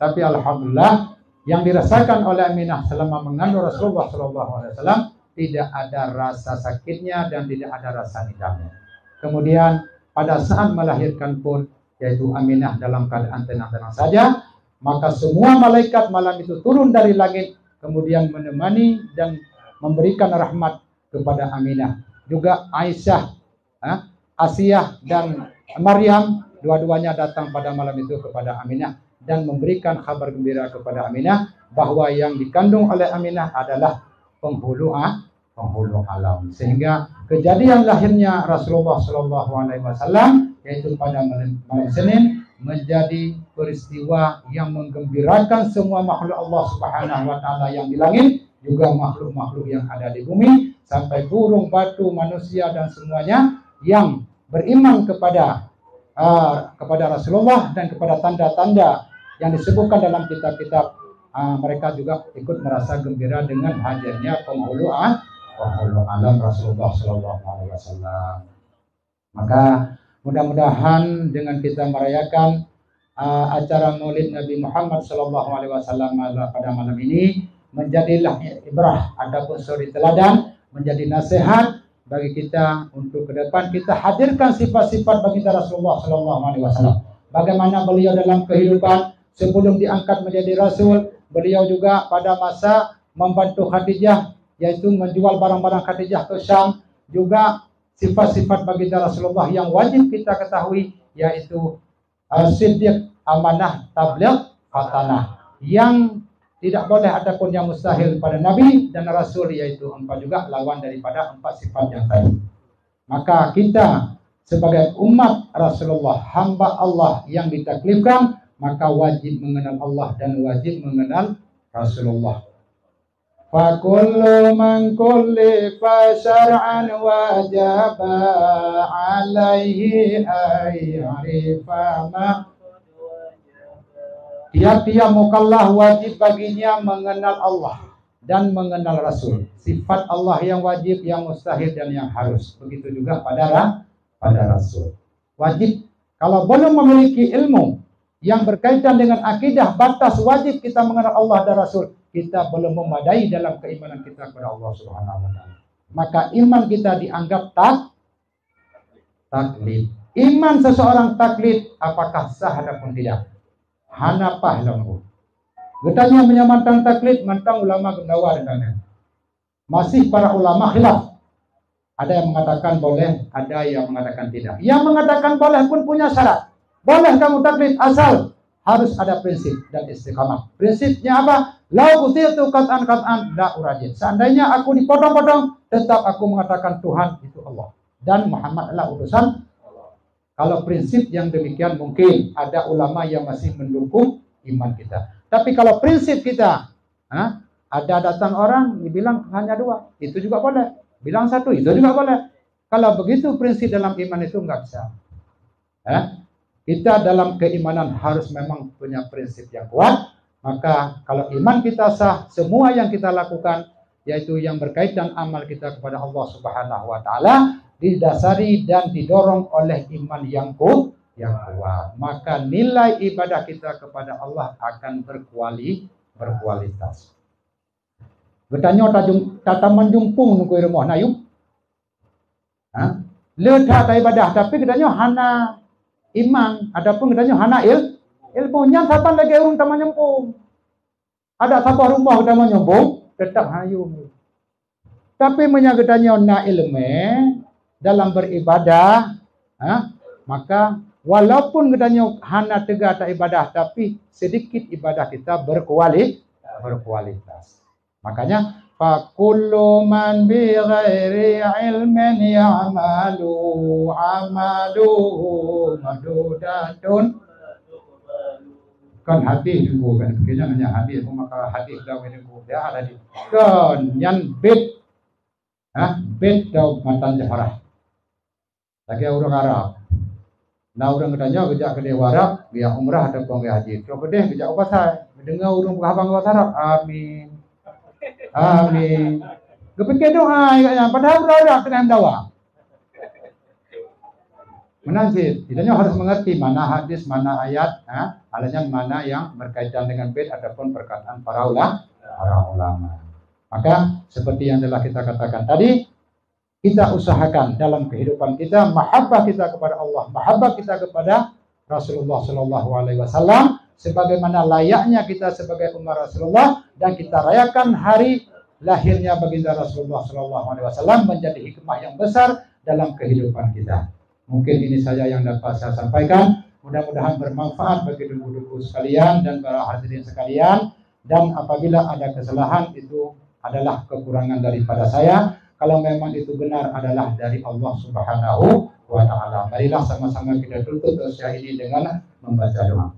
Tapi alhamdulillah yang dirasakan oleh Aminah selama mengandung Rasulullah SAW tidak ada rasa sakitnya dan tidak ada rasa hidamnya. Kemudian pada saat melahirkan pun, yaitu Aminah dalam keadaan tenang-tenang saja, maka semua malaikat malam itu turun dari langit kemudian menemani dan memberikan rahmat kepada Aminah. Juga Aisyah, Asiyah dan Maryam, dua-duanya datang pada malam itu kepada Aminah dan memberikan kabar gembira kepada Aminah bahwa yang dikandung oleh Aminah adalah penghulu alam. Sehingga kejadian lahirnya Rasulullah SAW yaitu pada malam Senin menjadi peristiwa yang menggembirakan semua makhluk Allah Subhanahu wa taala yang di langit, juga makhluk-makhluk yang ada di bumi, sampai burung, batu, manusia dan semuanya yang beriman kepada Rasulullah dan kepada tanda-tanda yang disebutkan dalam kitab-kitab, mereka juga ikut merasa gembira dengan hadirnya penghulu alam Rasulullah SAW. Maka mudah-mudahan dengan kita merayakan acara Maulid Nabi Muhammad SAW pada malam ini menjadilah ibrah ataupun suri teladan, menjadi nasihat bagi kita untuk ke depan kita hadirkan sifat-sifat baginda Rasulullah SAW. Bagaimana beliau dalam kehidupan sebelum diangkat menjadi Rasul, beliau juga pada masa membantu Khadijah, yaitu menjual barang-barang Khadijah ke Syam. Juga sifat-sifat baginda Rasulullah yang wajib kita ketahui, yaitu siddiq, amanah, tabligh, fatanah. Yang tidak boleh ataupun yang mustahil pada Nabi dan Rasul, yaitu 4 juga lawan daripada 4 sifat yang tadi. Maka kita sebagai umat Rasulullah, hamba Allah yang ditaklifkan, maka wajib mengenal Allah dan wajib mengenal Rasulullah. Fa kullu man kullifa syar'an wajaba alaihi ayyarifa ma. Tiap-tiap mukallaf wajib baginya mengenal Allah dan mengenal Rasul. Sifat Allah yang wajib, yang mustahil dan yang harus. Begitu juga pada Rasul. Wajib, kalau belum memiliki ilmu yang berkaitan dengan akidah, batas wajib kita mengenal Allah dan Rasul, kita belum memadai dalam keimanan kita kepada Allah Subhanahu wa taala. Maka iman kita dianggap taklid. Iman seseorang taklid apakah sah ataupun tidak? Hanapah lembu. Getanya menyamantang taklid, mantang ulama gendawa dengan masih para ulama khilaf. Ada yang mengatakan boleh, ada yang mengatakan tidak. Yang mengatakan boleh pun punya syarat. Boleh kamu taklid asal harus ada prinsip dan istiqamah. Prinsipnya apa? Lau utitu qat'an la urajid. Seandainya aku dipotong-potong, tetap aku mengatakan Tuhan itu Allah dan Muhammad adalah utusan. Kalau prinsip yang demikian mungkin ada ulama yang masih mendukung iman kita. Tapi kalau prinsip kita, ada datang orang dibilang hanya 2, itu juga boleh. Bilang 1, itu juga boleh. Kalau begitu prinsip dalam iman itu enggak bisa. Kita dalam keimanan harus memang punya prinsip yang kuat. Maka kalau iman kita sah, semua yang kita lakukan, yaitu yang berkaitan amal kita kepada Allah Subhanahu wa taala, didasari dan didorong oleh iman yang kuat. Maka nilai ibadah kita kepada Allah akan berkualitas. Bertanya tata menjumpung nunggu rumah nayuk. Letak ibadah tapi katanya hana iman, adapun katanya hana ilmunya siapa lagi urung taman nyempung. Ada siapa rumah udah menyempung, tetap hayu. Tapi menyagetanya na ilmu dalam beribadah, maka walaupun katanya hana tegak tak ibadah, tapi sedikit ibadah kita berkualitas. Makanya Fakullu man bi ghairi ilmin ya'malu amaluhu madudatun. Kan hadis itu kan, kayaknya hanya hadis, maka hadis dalam itu dia ada di kan yan bid, bid dalam matan jaharah. Lagi orang Arab, nah orang katanya kerja ke Arab, dia umrah ada penggai haji, terus kedeh kerja apa saya, mendengar orang berhabang bahasa Arab, amin, amin, kepikir doa, padahal berada kena dakwah. Menanzil, kita harus mengerti mana hadis, mana ayat, alanya mana yang berkaitan dengan bait ataupun perkataan para ulama. Maka seperti yang telah kita katakan tadi, kita usahakan dalam kehidupan kita mahabbah kita kepada Allah, mahabbah kita kepada Rasulullah Shallallahu Alaihi Wasallam, sebagaimana layaknya kita sebagai umat Rasulullah, dan kita rayakan hari lahirnya baginda Rasulullah Shallallahu Alaihi Wasallam menjadi hikmah yang besar dalam kehidupan kita. Mungkin ini saja yang dapat saya sampaikan. Mudah-mudahan bermanfaat bagi ibu-ibu sekalian dan para hadirin sekalian. Dan apabila ada kesalahan itu adalah kekurangan daripada saya. Kalau memang itu benar adalah dari Allah Subhanahu wa Ta'ala. Marilah sama-sama kita tutup usia ini dengan membaca doa.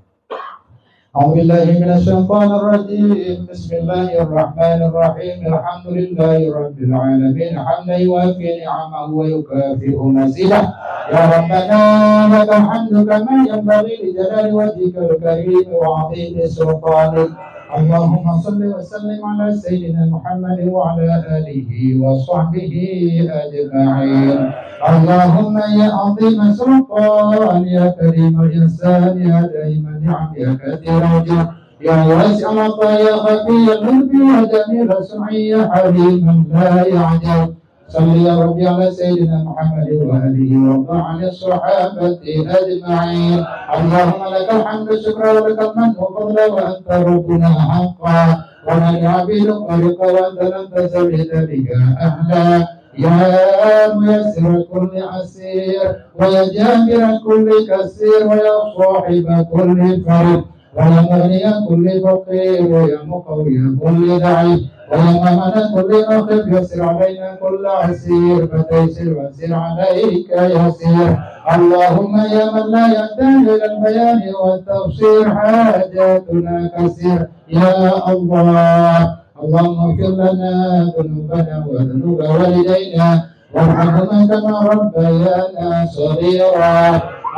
A'udzubillahi minasyaitonir rajim. Bismillahirrahmanirrahim. Alhamdulillahi rabbil alamin. Hamdan yuwaffi ni'amahu wa yukafi'u mazidah. Ya Rabbana lakal hamdu kama yanbaghi li jalali wajhikal karim wa 'azimi sultanik. Allahumma salli wa sallim ala sayyidina Muhammad wa ala alihi wa sahbihi ajma'in. Allahumma ya 'azima sultan ya karim al-insan ya daima ni'am ya kathir al-jud ya wasi' al-'ata ya khafi al-mulki ya jamil al-sum'i ya haliman la ya'jab. Salli ya Rabbi ala sayyidina Muhammad wa alihi wa ala sahabati ajma'in. Allahumma lakal hamdu syukran wa lakal mannu fadla wa anta rabbuna haqqan wa la na'budu ghayruka wa anta lam tazal bika ahla. Ya muyassir kulli asir wa ya jabir kulli kasir wa ya sahiba kulli farid wa ya mughniya kulli faqir wa ya muqawwiya kulli da'if ويوم مدى كل مخف يسر علينا كل عسير فتيسر وسر عليك يسير. اللهم يا من لا يحتاج الى البيان والتفسير حاجاتنا كثير يا الله. اللهم اغفر لنا ذنوبنا وذنوب والدينا وارحمهما كما ربيانا صغيرا.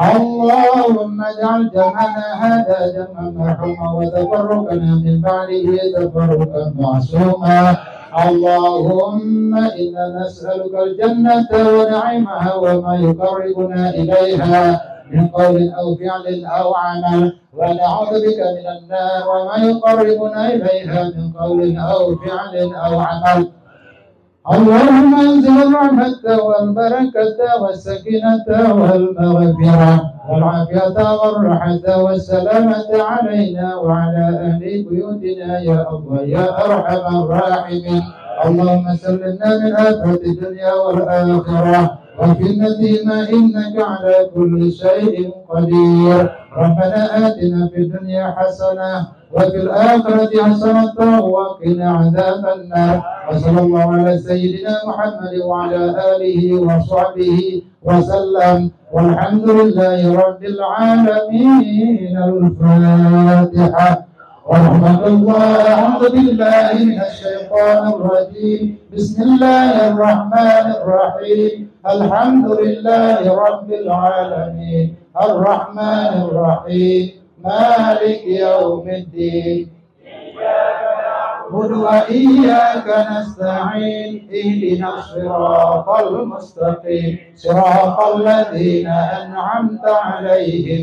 اللهم اجعل جمعنا هذا جمعا مرحوما وتفرقنا من بعده تفرقا معصوما. اللهم إنا نسألك الجنة ونعيمها وما يقربنا إليها من قول أو فعل أو عمل ونعوذ بك من النار وما يقربنا إليها من قول أو فعل أو عمل. اللهم انزل الرحمة والبركة والسكينة والمغفرة والعافية والراحة والسلامة علينا وعلى أهل بيوتنا يا الله يا أرحم الراحمين. اللهم سلمنا من آفات الدنيا والآخرة وفتنتهما إنك على كل شيء قدير. ربنا آتنا في الدنيا حسنة وفي الآخرة حسنة وقنا عذاب النار. وصلى الله على سيدنا محمد وعلى آله وصحبه وسلم والحمد لله رب العالمين. الفاتحة. ورحمة الله. أعوذ بالله من الشيطان الرجيم. بسم الله الرحمن الرحيم. الحمد لله رب العالمين الرحمن الرحيم مالك يوم الدين إياك نعبد وإياك نستعين اهدنا الصراط المستقيم صراط الذين أنعمت عليهم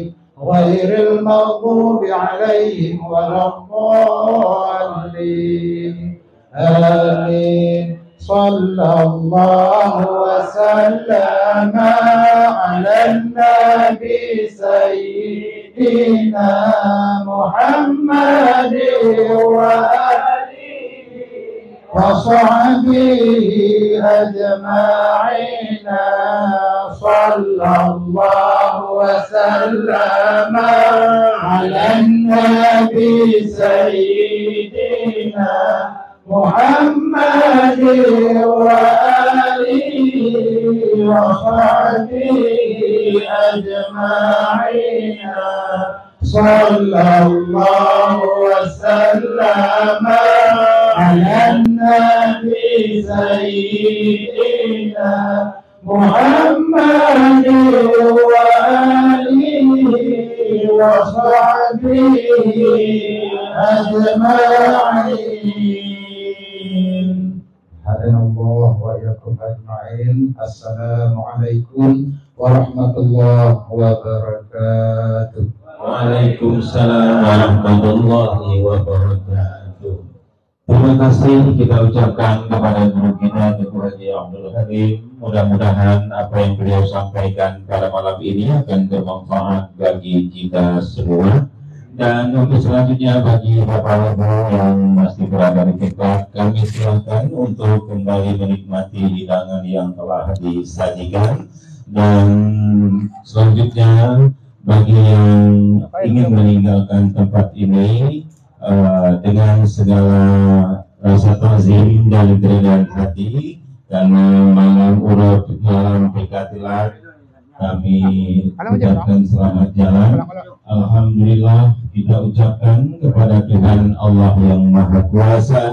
غير المغضوب عليهم ولا الضالين. آمين. صلى الله وسلم على النبي سيدنا محمد وآله وصحبه أجمعين. صلى الله وسلم على النبي سيدنا محمد وآله وصحبه أجمعين صلى الله وسلم على النبي سيدنا محمد وآله وصحبه أجمعين. حدنا الله وإياكم أجمعين. السلام عليكم warahmatullahi wabarakatuh. Waalaikumsalam warahmatullahi wabarakatuh. Terima kasih kita ucapkan kepada guru kita Dr. Haji Abdul Halim. Mudah-mudahan apa yang beliau sampaikan pada malam ini akan bermanfaat bagi kita semua. Dan untuk selanjutnya bagi Bapak Ibu yang masih berada di dekat, kami silakan untuk kembali menikmati hidangan yang telah disajikan. Dan selanjutnya bagi yang ingin meninggalkan tempat ini dengan segala rasa ta'zim dan kerendahan hati, karena malam urut malam Pekatilat, kami ucapkan selamat jalan. Alhamdulillah kita ucapkan kepada Tuhan Allah yang Maha Kuasa.